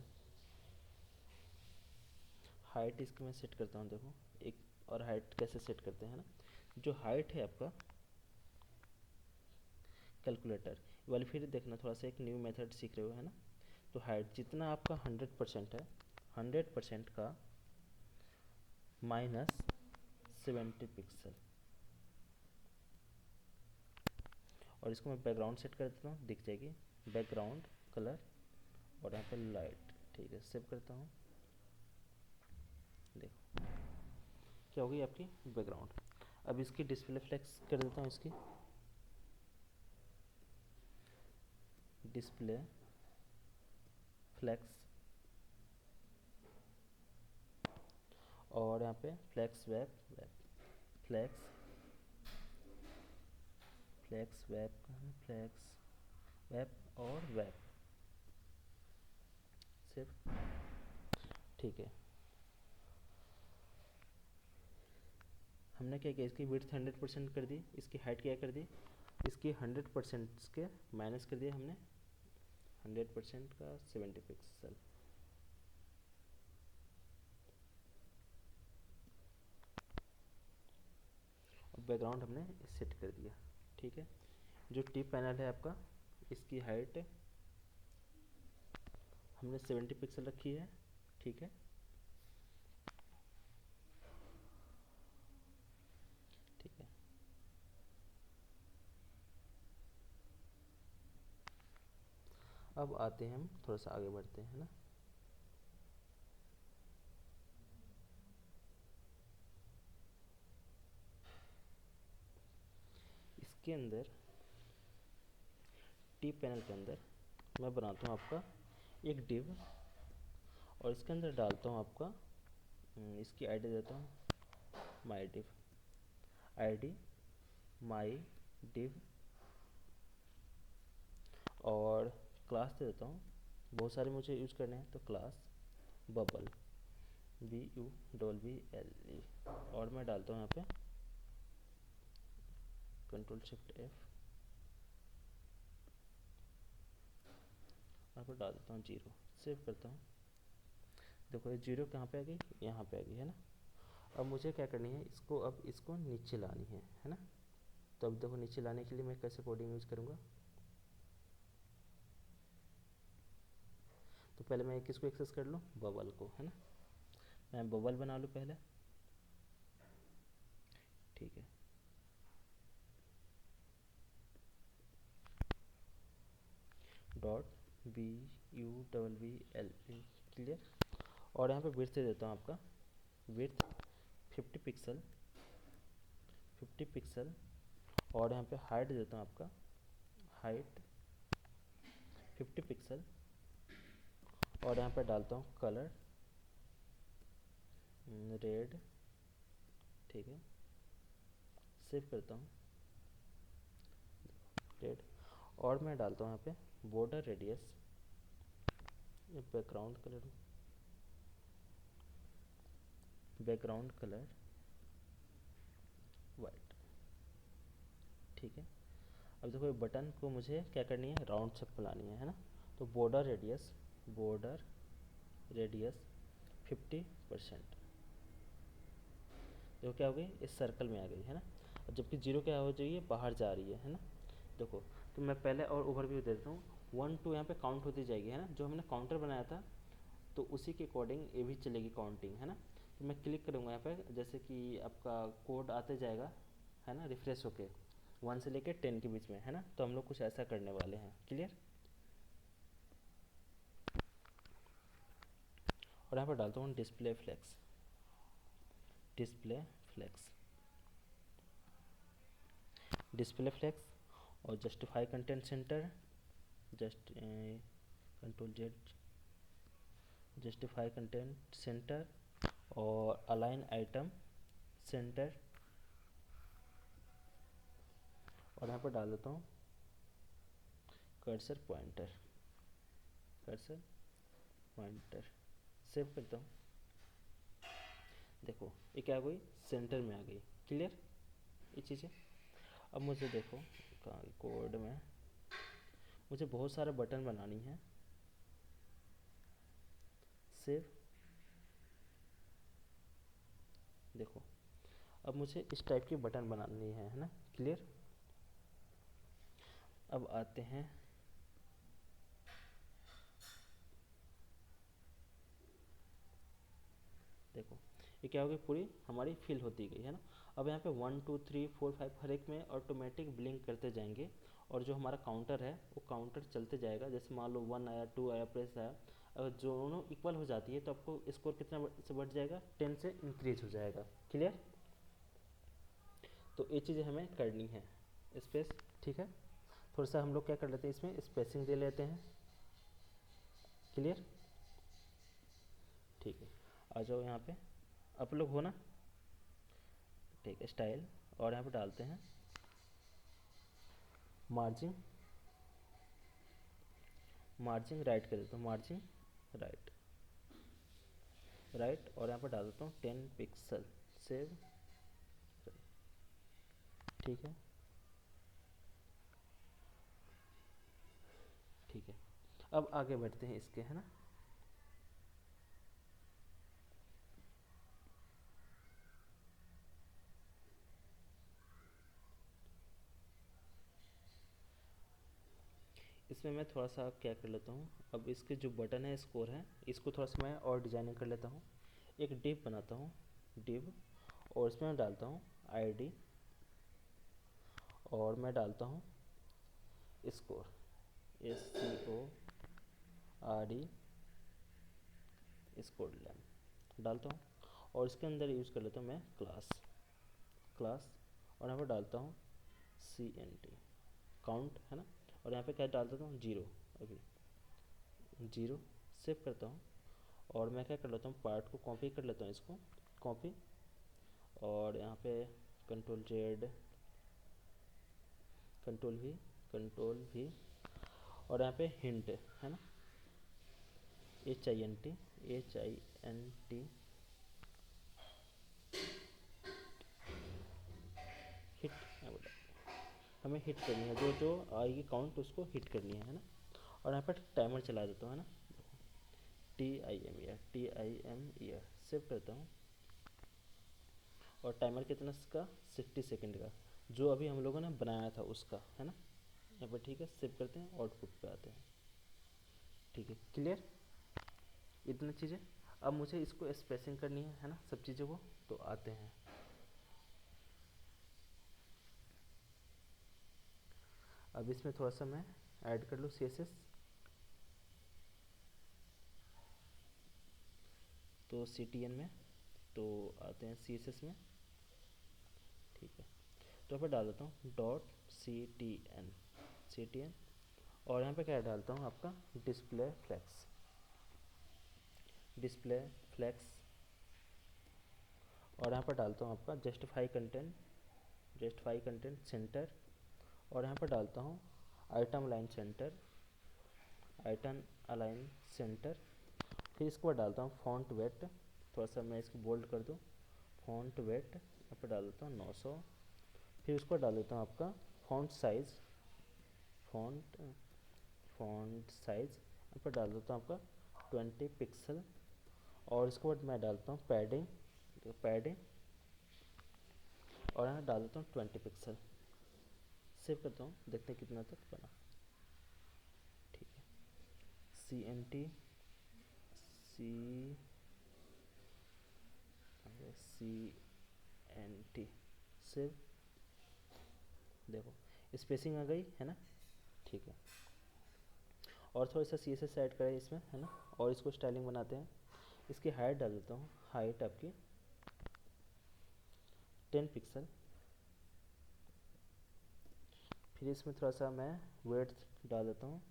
हाइट इसकी मैं सेट करता हूँ। देखो एक और हाइट कैसे सेट करते हैं ना, जो हाइट है आपका कैलकुलेटर वाली, फिर देखना थोड़ा सा एक न्यू मेथड सीख रहे हो है ना। तो हाइट जितना आपका 100% है, 100% का -70 पिक्सल, और इसको मैं बैकग्राउंड सेट कर देता हूँ, दिख जाएगी बैकग्राउंड कलर और यहाँ पे लाइट। ठीक है, सेव करता हूँ। देखो क्या होगी आपकी बैकग्राउंड। अब इसकी डिस्प्ले फ्लेक्स कर देता हूँ, इसकी डिस्प्ले फ्लेक्स, और यहाँ पे flex web, flex flex web, flex web और वेब सिर्फ। ठीक है, हमने क्या किया, इसकी विड्थ 100% कर दी, इसकी हाइट क्या कर दी, इसकी 100% के माइनस कर दिया हमने 100% का 70 पिक्सल। और बैकग्राउंड हमने सेट कर दिया। ठीक है, जो टिप पैनल है आपका, इसकी हाइट हमने 70 पिक्सल रखी है। ठीक है, ठीक है। अब आते हैं, हम थोड़ा सा आगे बढ़ते हैं ना। इसके अंदर टिप पैनल के अंदर मैं बनाता हूँ आपका एक डिव, और इसके अंदर डालता हूँ आपका इसकी आईडी देता हूँ माई डिव, आईडी माई डिव, और क्लास दे देता हूँ, बहुत सारे मुझे यूज करने हैं, तो क्लास बबल, BUBBLE, और मैं डालता हूँ यहाँ पे Ctrl+Shift+F, यहाँ पर डाल देता हूँ 0, सेव करता हूँ। देखो ये 0 कहाँ पे आ गई, यहाँ पे आ गई है ना। अब मुझे क्या करनी है, इसको अब इसको नीचे लानी है ना। तो अब देखो नीचे लाने के लिए मैं कैसे कोडिंग यूज करूँगा। तो पहले मैं किसको एक्सेस कर लूँ, बबल को, है ना। मैं बबल बना लूँ पहले। ठीक है, .BUBBLE, क्लियर। और यहाँ पे विड्थ दे देता हूँ आपका, विड्थ 50 पिक्सल, 50 पिक्सल, और यहाँ पे हाइट देता हूँ आपका, हाइट 50 पिक्सल, और यहाँ पे डालता हूँ कलर रेड। ठीक है, सेव करता हूँ रेड, और मैं डालता हूँ यहाँ पे border radius, background colour, background colour white. ठीक है, अब देखो बटन को मुझे क्या करनी है, राउंड शेप बनानी है ना। तो बॉर्डर रेडियस, बॉर्डर रेडियस 50%, देखो क्या हो गई, इस सर्कल में आ गई है ना। और जबकि 0 क्या हो जाएगी, बाहर जा रही है ना। देखो, तो मैं पहले और ओवरव्यू दे देता हूँ। 1 2 यहाँ पे काउंट होती जाएगी है ना, जो हमने काउंटर बनाया था, तो उसी के अकॉर्डिंग ये भी चलेगी काउंटिंग, है ना। तो मैं क्लिक करूँगा यहाँ पे, जैसे कि आपका कोड आते जाएगा है ना, रिफ्रेश होके 1 से लेके 10 के बीच में, है ना। तो हम लोग कुछ ऐसा करने वाले हैं, क्लियर। और यहाँ पर डालता हूँ display flex, display flex, display flex, और justify content center, just Ctrl+Z, justify content center, और अलाइन आइटम सेंटर, और यहाँ पर डाल देता हूँ cursor pointer, cursor pointer, save करता हूँ। देखो ये क्या हो गई, सेंटर में आ गई, क्लियर ये चीज़ें। अब मुझे देखो कहाँ कोड में मुझे बहुत सारे बटन बनानी है। सेव। देखो अब मुझे इस टाइप की बटन बनानी है ना। क्लियर। अब आते हैं देखो ये क्या होगी, पूरी हमारी फिल होती गई है ना। अब यहाँ पे 1 2 3 4 5 हर एक में ऑटोमेटिक ब्लिंक करते जाएंगे और जो हमारा काउंटर है वो काउंटर चलते जाएगा। जैसे मान लो 1 आया, 2 आया, प्रेस आया, अगर दोनों इक्वल हो जाती है तो आपको स्कोर कितना से बढ़ जाएगा, 10 से इंक्रीज हो जाएगा। क्लियर। तो ये चीज़ें हमें करनी है। स्पेस। ठीक है, थोड़ा सा हम लोग क्या कर लेते हैं, इसमें स्पेसिंग दे लेते हैं। क्लियर। ठीक है, आ जाओ यहाँ पे, आप लोग हो ना। ठीक है, स्टाइल, और यहाँ पे डालते हैं मार्जिन। मार्जिन राइट कर देता हूँ, मार्जिन राइट राइट, और यहाँ पर डाल देता हूँ 10 पिक्सल। सेव। ठीक है। ठीक है, अब आगे बढ़ते हैं इसके, है ना। इसमें मैं थोड़ा सा क्या कर लेता हूँ, अब इसके जो बटन है, स्कोर है, इसको थोड़ा सा मैं और डिजाइनिंग कर लेता हूँ। एक डिव बनाता हूँ, डिव, और इसमें मैं डालता हूँ आईडी, और मैं डालता हूँ स्कोर, SCORE, स्कोर लेम डालता हूँ। और इसके अंदर यूज़ कर लेता हूँ मैं क्लास, और यहाँ पर डालता हूँ CNT, काउंट, है ना। और यहाँ पे क्या डाल देता हूँ, 0, अभी 0। सेव करता हूँ, और मैं क्या कर लेता हूँ, पार्ट को कॉपी कर लेता हूँ, इसको कॉपी, और यहाँ पे कंट्रोल V, कंट्रोल V, और यहाँ पे हिंट, है ना, HINT, हिट, हमें हिट करनी है, जो जो आएगी काउंट उसको हिट करनी है ना। और यहाँ पर टाइमर चला देता हूँ, है ना, TIMER, सेव करता हूँ। और टाइमर कितना इसका, 60 सेकंड का, जो अभी हम लोगों ने बनाया था उसका, है ना। यहाँ पर ठीक है, सेव करते हैं, आउटपुट पे आते हैं। ठीक है, क्लियर। इतनी चीज़ें। अब मुझे इसको स्पेसिंग करनी है ना, सब चीज़ों को। तो आते हैं, अब इसमें थोड़ा सा मैं ऐड कर लूँ CSS। तो CTN में, तो आते हैं CSS में। ठीक है, तो यहाँ पर डाल देता हूँ .ctn, और यहाँ पे क्या डालता हूँ, आपका डिस्प्ले फ्लैक्स, और यहाँ पर डालता हूँ आपका जस्टिफाई कंटेंट सेंटर, और यहाँ पर डालता हूँ आइटम अलाइन सेंटर। फिर इसके बाद डालता हूँ फॉन्ट वेट, थोड़ा सा मैं इसको बोल्ड कर दूँ, फॉन्ट वेट यहाँ पर डाल देता हूँ 900। फिर उसको डाल देता हूँ आपका फॉन्ट साइज़ यहाँ पर डाल देता हूँ आपका 20 पिक्सल। और इसके बाद मैं डालता हूँ पैडिंग, और यहाँ डाल देता हूँ 20 पिक्सल। सेव करता हूँ, देखते हैं कितना तक बना। ठीक है, CNT सेव। देखो स्पेसिंग आ गई है ना। ठीक है, और थोड़ा सा CSS ऐड करें इसमें, है ना, और इसको स्टाइलिंग बनाते हैं। इसकी हाइट डाल देता हूँ, हाइट आपकी 10 पिक्सल। फिर इसमें थोड़ा सा मैं विड्थ डाल देता हूँ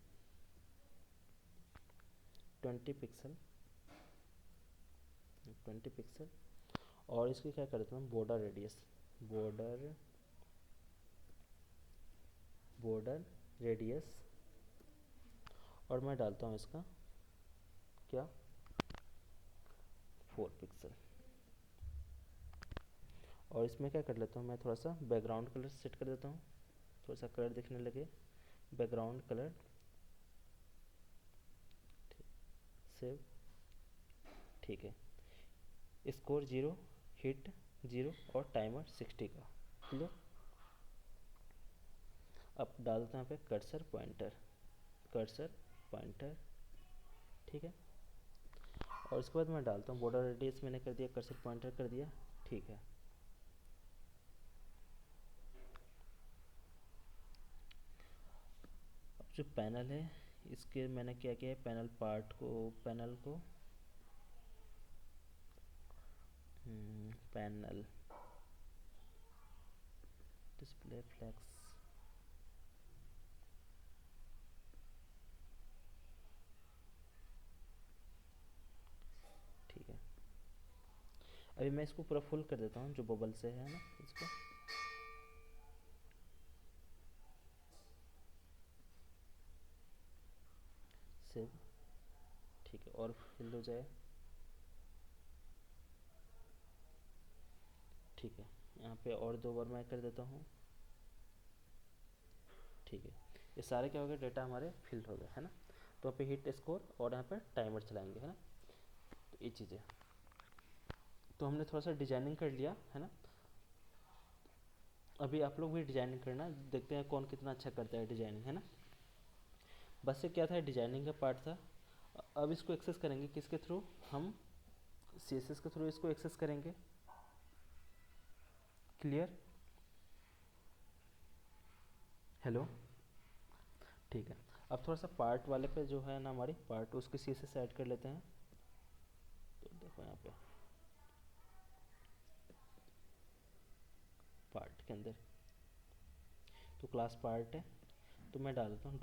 20 पिक्सल। और इसकी क्या कर देता हूँ, बॉर्डर रेडियस, और मैं डालता हूँ इसका क्या, 4 पिक्सल। और इसमें क्या कर लेता हूँ, मैं थोड़ा सा बैकग्राउंड कलर सेट कर देता हूँ, थोड़ा सा कलर दिखने लगे, बैकग्राउंड कलर, सेव, ठीक है। स्कोर 0, हिट 0 और टाइमर 60 का, क्लियर। अब डालते हैं यहाँ पे कर्सर पॉइंटर, कर्सर पॉइंटर, ठीक है। और उसके बाद मैं डालता हूँ बॉर्डर रेडियस मैंने कर दिया, कर्सर पॉइंटर कर दिया, ठीक है। अब जो पैनल है इसके मैंने क्या किया है, पैनल पार्ट को, पैनल को पैनल डिस्प्ले फ्लैक्स, ठीक है। अभी मैं इसको पूरा फुल कर देता हूँ जो बबल से है ना, इसको सेव, ठीक है, और फिल हो जाए, ठीक है। यहाँ पे और 2 बार मैं कर देता हूँ, ठीक है। ये सारे क्या हो गए, डेटा हमारे फिल हो गए, है ना। तो यहाँ पे हिट स्कोर और यहाँ पर टाइमर चलाएंगे, है ना। तो ये चीज़ें, तो हमने थोड़ा सा डिजाइनिंग कर लिया, है ना। अभी आप लोग भी डिजाइनिंग करना, देखते हैं कौन कितना अच्छा करता है डिजाइनिंग, है ना। बस ये क्या था, डिजाइनिंग का पार्ट था। अब इसको एक्सेस करेंगे किसके थ्रू, हम CSS के थ्रू इसको एक्सेस करेंगे, क्लियर, हेलो, ठीक है। अब थोड़ा सा पार्ट वाले पे जो है ना हमारी पार्ट, उसके CSS ऐड कर लेते हैं। तो देखो यहाँ पे पार्ट के अंदर तो क्लास पार्ट है, तो मैं डालता हूँ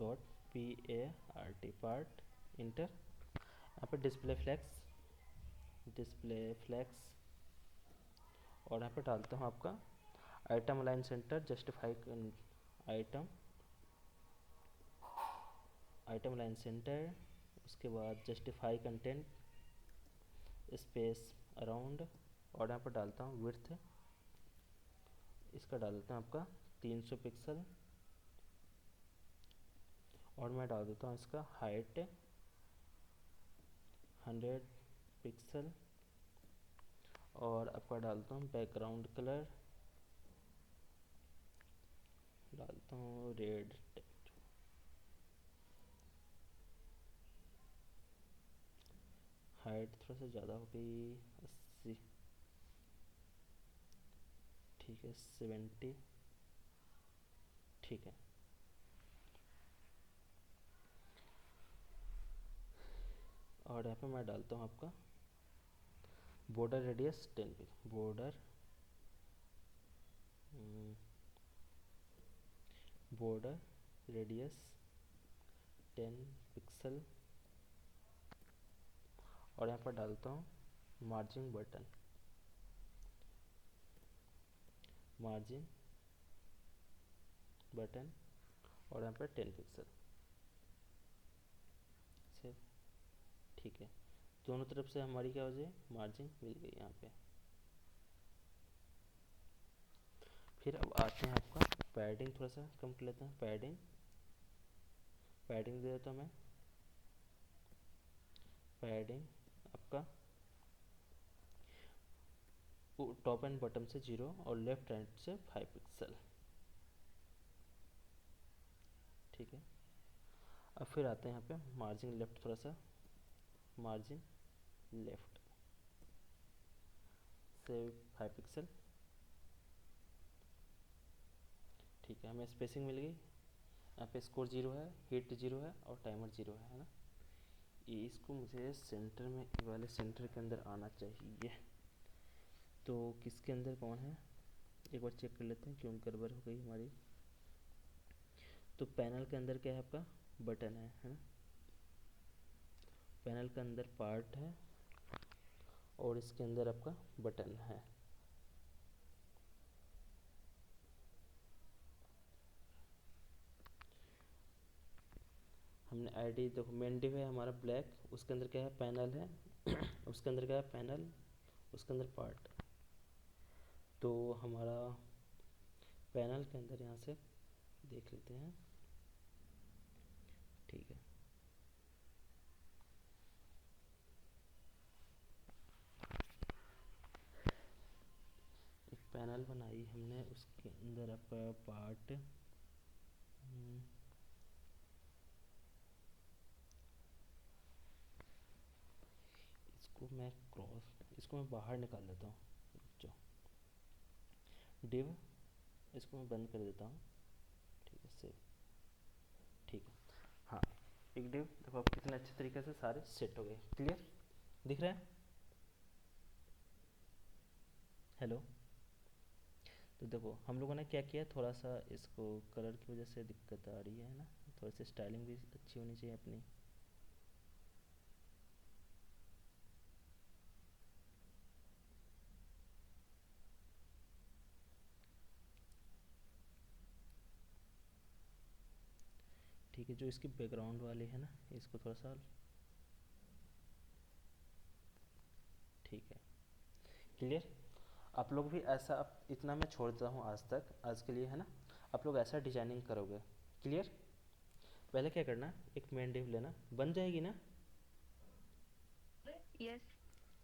.PART पार्ट, इंटर। यहाँ पे डिस्प्ले फ्लैक्स, डिस्प्ले फ्लैक्स, और यहाँ पे डालता हूँ आपका item align centre, justify item, item line centre, उसके बाद जस्टिफाई कंटेंट, स्पेस अराउंड, और यहाँ पर डालता हूँ विड्थ, इसका डाल देता हूँ आपका 300 पिक्सल, और मैं डाल देता हूँ इसका हाइट 100 पिक्सल, और आपका डालता हूँ बैकग्राउंड कलर, डालता हूँ रेड, हाइट थोड़ा सा ज़्यादा हो गई 80, ठीक है 70, ठीक है। और यहाँ पे मैं डालता हूँ आपका border radius 10 pixel, border radius 10 pixel, और यहाँ पर डालता हूँ मार्जिन बटन, मार्जिन बटन, और यहाँ पर 10 पिक्सल से, ठीक है। दोनों तरफ से हमारी क्या हो जाए, मार्जिन मिल गई यहाँ पे। फिर अब आते हैं आपका पैडिंग, थोड़ा सा कम कर लेते हैं, पैडिंग, पैडिंग दे देता हूँ मैं, पैडिंग आपका टॉप एंड बॉटम से 0 और लेफ्ट हैंड से 5 पिक्सल, ठीक है। अब फिर आते हैं यहाँ पे मार्जिन लेफ्ट, थोड़ा सा मार्जिन लेफ्ट से 5 पिक्सल, ठीक है। हमें स्पेसिंग मिल गई, यहाँ पे स्कोर 0 है, हिट 0 है और टाइमर 0 है ना। ये इसको मुझे सेंटर में, वाले सेंटर के अंदर आना चाहिए। तो किसके अंदर कौन है, एक बार चेक कर लेते हैं, क्यों गड़बड़ हो गई हमारी। तो पैनल के अंदर क्या है आपका, बटन है ना। पैनल के अंदर पार्ट है और इसके अंदर आपका बटन है। हमने आईडी देखो, मेन डिव है हमारा ब्लैक, उसके अंदर क्या है, पैनल है उसके अंदर क्या है, पैनल, उसके अंदर पार्ट। तो हमारा पैनल के अंदर यहाँ से देख लेते हैं। ठीक है, एक पैनल बनाई हमने, उसके अंदर आपका पार्ट, इसको मैं बाहर निकाल देता हूँ। जो डिव, इसको मैं बंद कर देता हूँ। ठीक है, सेव। ठीक है, हाँ, एक डिव देखो आप कितने अच्छे तरीके से सारे सेट हो गए। क्लियर दिख रहा है? हेलो। तो देखो हम लोगों ने क्या किया, थोड़ा सा इसको कलर की वजह से दिक्कत आ रही है ना, थोड़ी सी स्टाइलिंग भी अच्छी होनी चाहिए अपनी। ठीक है, जो इसकी बैकग्राउंड वाली है ना, इसको थोड़ा सा, ठीक है, क्लियर। आप लोग भी ऐसा, इतना मैं छोड़ देता हूँ आज तक, आज के लिए है ना। आप लोग ऐसा डिजाइनिंग करोगे। क्लियर। पहले क्या करना, एक मेन डिव लेना, बन जाएगी ना? यस।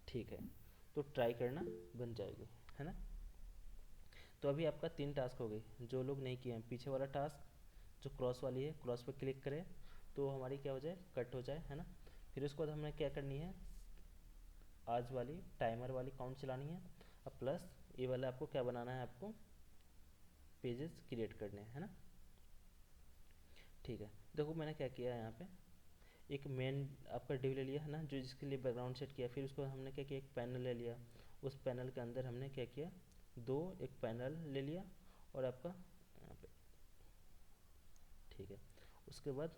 ठीक है, तो ट्राई करना, बन जाएगी, है ना। तो अभी आपका 3 टास्क हो गई। जो लोग नहीं किए हैं, पीछे वाला टास्क जो क्रॉस वाली है, क्रॉस पे क्लिक करें तो हमारी क्या हो जाए, कट हो जाए, है ना। फिर उसके बाद हमें क्या करनी है, आज वाली टाइमर वाली काउंट चलानी है। अब प्लस ये वाला आपको क्या बनाना है, आपको पेजेस क्रिएट करने हैं, है ना। ठीक है, देखो मैंने क्या किया है यहाँ पे, एक मेन आपका डिव ले लिया है ना, जो जिसके लिए बैकग्राउंड सेट किया। फिर उसको हमने क्या किया, एक पैनल ले लिया। उस पैनल के अंदर हमने क्या किया, एक पैनल ले लिया, और आपका यहाँ पे, ठीक है। उसके बाद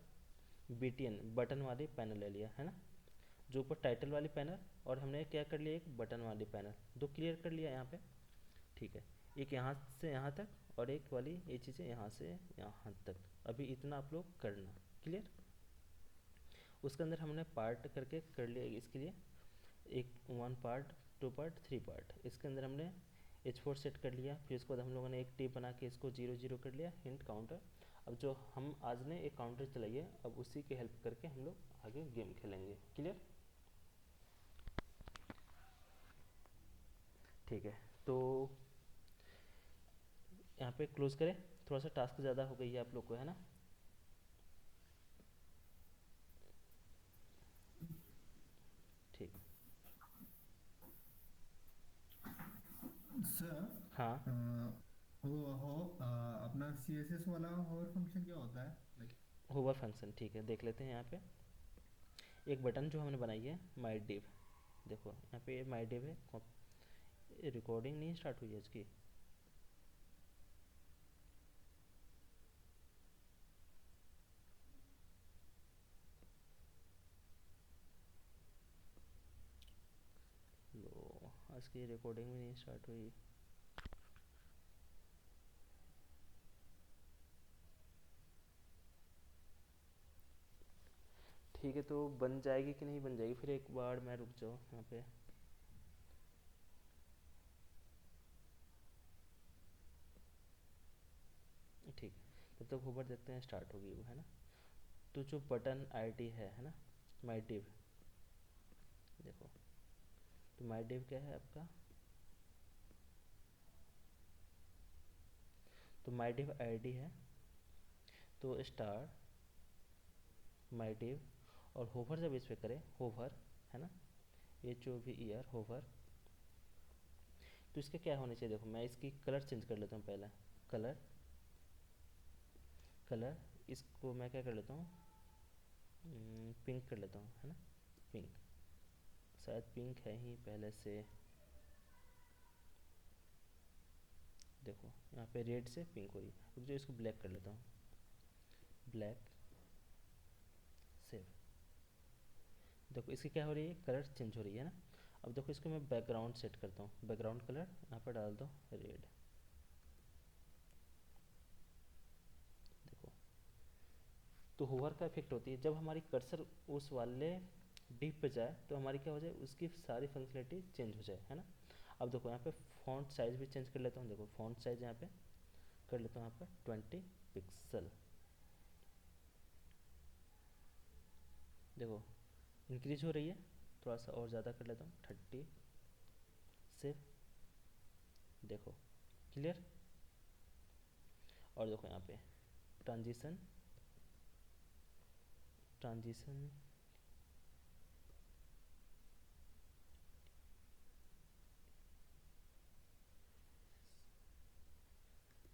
BTN बटन वाली पैनल ले लिया, है ना। जो ऊपर टाइटल वाली पैनल, और हमने क्या कर लिया, एक बटन वाली पैनल, दो क्लियर कर लिया यहाँ पे। ठीक है, एक यहाँ से यहाँ तक, और एक वाली ये चीज़ें यहाँ से यहाँ तक। अभी इतना आप लोग करना। क्लियर। उसके अंदर हमने पार्ट करके कर लिया इसके लिए, एक 1 पार्ट, 2 पार्ट, 3 पार्ट। इसके अंदर हमने H4 सेट कर लिया। फिर उसके बाद हम लोगों ने एक टेप बना के इसको 0 0 कर लिया, हिंट काउंटर। अब जो हम आज ने एक काउंटर चलाई है, अब उसी के हेल्प करके हम लोग आगे गेम खेलेंगे। क्लियर। ठीक है, तो यहाँ पे क्लोज करें। थोड़ा सा टास्क ज़्यादा हो गई है आप लोग को, है ना। ठीक। सर, हाँ, वो अपना CSS वाला होवर फंक्शन क्या होता है, लाइक? होवर फंक्शन, ठीक है, देख लेते हैं। यहाँ पे एक बटन जो हमने बनाई है, माई डिव। देखो यहाँ पे माई डिव है। रिकॉर्डिंग नहीं स्टार्ट हुई है इसकी। लो, आज की रिकॉर्डिंग भी नहीं स्टार्ट हुई। ठीक है, तो बन जाएगी कि नहीं बन जाएगी, फिर एक बार मैं, रुक जाओ यहाँ पे। ठीक है, तब तक होवर देखते हैं स्टार्ट होगी वो, है ना। तो जो बटन ID है ना, माई डिव। देखो, तो माई डिव क्या है आपका, तो माई डिव ID है, तो स्टार माई डिव, और होवर जब इस पे करें, होवर, है ना, HOVER, होवर। तो इसका क्या होना चाहिए, देखो मैं इसकी कलर चेंज कर लेता हूँ पहले। कलर, कलर, इसको मैं क्या कर लेता हूँ, पिंक कर लेता हूँ, है ना। पिंक, शायद पिंक है ही पहले से। देखो यहाँ पे रेड से पिंक हो रही है, रुक जाओ, इसको ब्लैक कर लेता हूँ। Black, save. देखो इसकी क्या हो रही है, कलर चेंज हो रही है ना। अब देखो इसको मैं बैकग्राउंड सेट करता हूँ, बैकग्राउंड कलर यहाँ पर डाल दो रेड। देखो, तो होवर का इफेक्ट होती है, जब हमारी कर्सर उस वाले डिव पे जाए तो हमारी क्या हो जाए, उसकी सारी फंक्शनलिटी चेंज हो जाए, है ना। अब देखो यहाँ पे फॉन्ट साइज भी चेंज कर लेता हूँ। देखो फॉन्ट साइज यहाँ पे कर लेता हूँ, यहाँ पर 20, पिक्सल। देखो इंक्रीज हो रही है, थोड़ा सा और ज़्यादा कर लेता हूँ 30 से। देखो क्लियर। और देखो यहाँ पे ट्रांजिशन ट्रांजिशन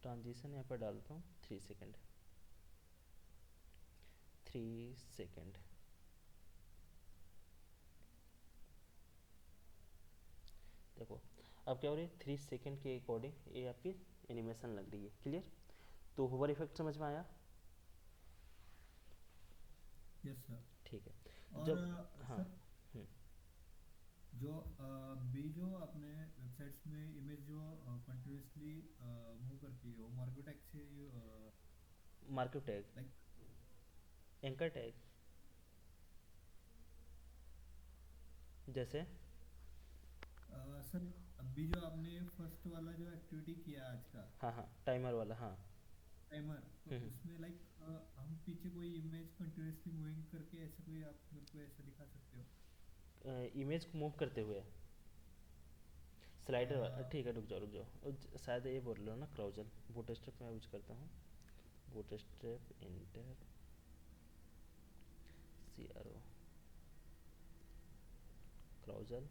ट्रांजिशन यहाँ पर डालता हूँ 3 सेकेंड। 3 सेकेंड। देखो अब क्या हो रही है, 3 सेकेंड के अकॉर्डिंग ये आपकी एनिमेशन लग रही है। क्लियर। तो होवर इफेक्ट समझ में आया। Yes sir. ठीक है। और जब हाँ। सर हम्म, जो भी जो अपने वेबसाइट्स में इमेज जो कंटिन्यूसली मूव करती है वो मार्केट टैग से market tag, like anchor tag, जैसे सर अभी जो आपने फर्स्ट वाला जो एक्टिविटी किया आज का हाँ हाँ टाइमर वाला हाँ। टाइमर, तो हम्म उसमें लाइक हम पीछे कोई इमेज कंटिन्यूसली मूविंग करके ऐसे कोई आप मेरे को ऐसा दिखा सकते हो? इमेज को मूव करते हुए स्लाइडर वाला। ठीक है, रुक जाओ रुक जाओ, शायद ये बोल रहे हो ना क्राउजल। बूटस्ट्रैप मैं यूज करता हूँ, बूटस्ट्रैप इंटर CRO क्राउजल।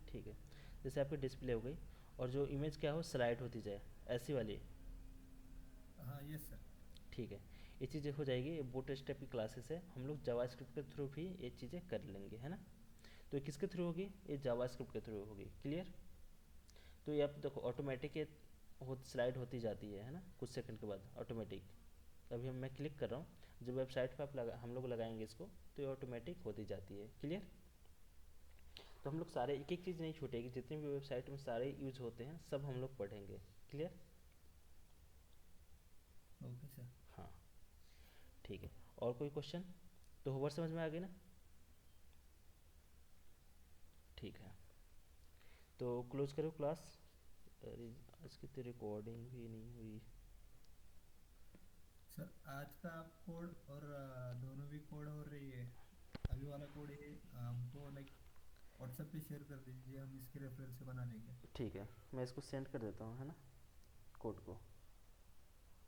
ठीक है, जैसे आपकी डिस्प्ले हो गई और जो इमेज क्या हो स्लाइड होती जाए ऐसी वाली। हाँ यस सर। ठीक है, ये चीज़ें हो जाएगी। बूट स्टेप की क्लासेस है, हम लोग जावास्क्रिप्ट के थ्रू भी ये चीज़ें कर लेंगे, है ना। तो ये किसके थ्रू होगी, ये जावास्क्रिप्ट के थ्रू होगी। क्लियर। तो ये आप देखो ऑटोमेटिक ये स्लाइड होती जाती है ना, कुछ सेकंड के बाद ऑटोमेटिक। अभी मैं क्लिक कर रहा हूँ, जब वेबसाइट पे हम लोग लगाएंगे इसको तो ये ऑटोमेटिक होती जाती है। क्लियर। तो हम लोग सारे एक एक चीज़ नहीं छूटेगी, जितने भी वेबसाइट में सारे यूज होते हैं सब हम लोग पढ़ेंगे। क्लियर। Okay sir. हाँ ठीक है। और कोई क्वेश्चन। तो होवर समझ में आ गई ना। ठीक है, तो क्लोज करो क्लास। अरे आज की तो रिकॉर्डिंग भी नहीं हुई। सर आज का आप कोड और दोनों भी कोड हो रही है, अभी वाला कोड है हमको लाइक व्हाट्सएप पे शेयर कर दीजिए, हम इसके रेफरेंस से बना लेंगे। ठीक है, मैं इसको सेंड कर देता हूँ, है ना, कोड को।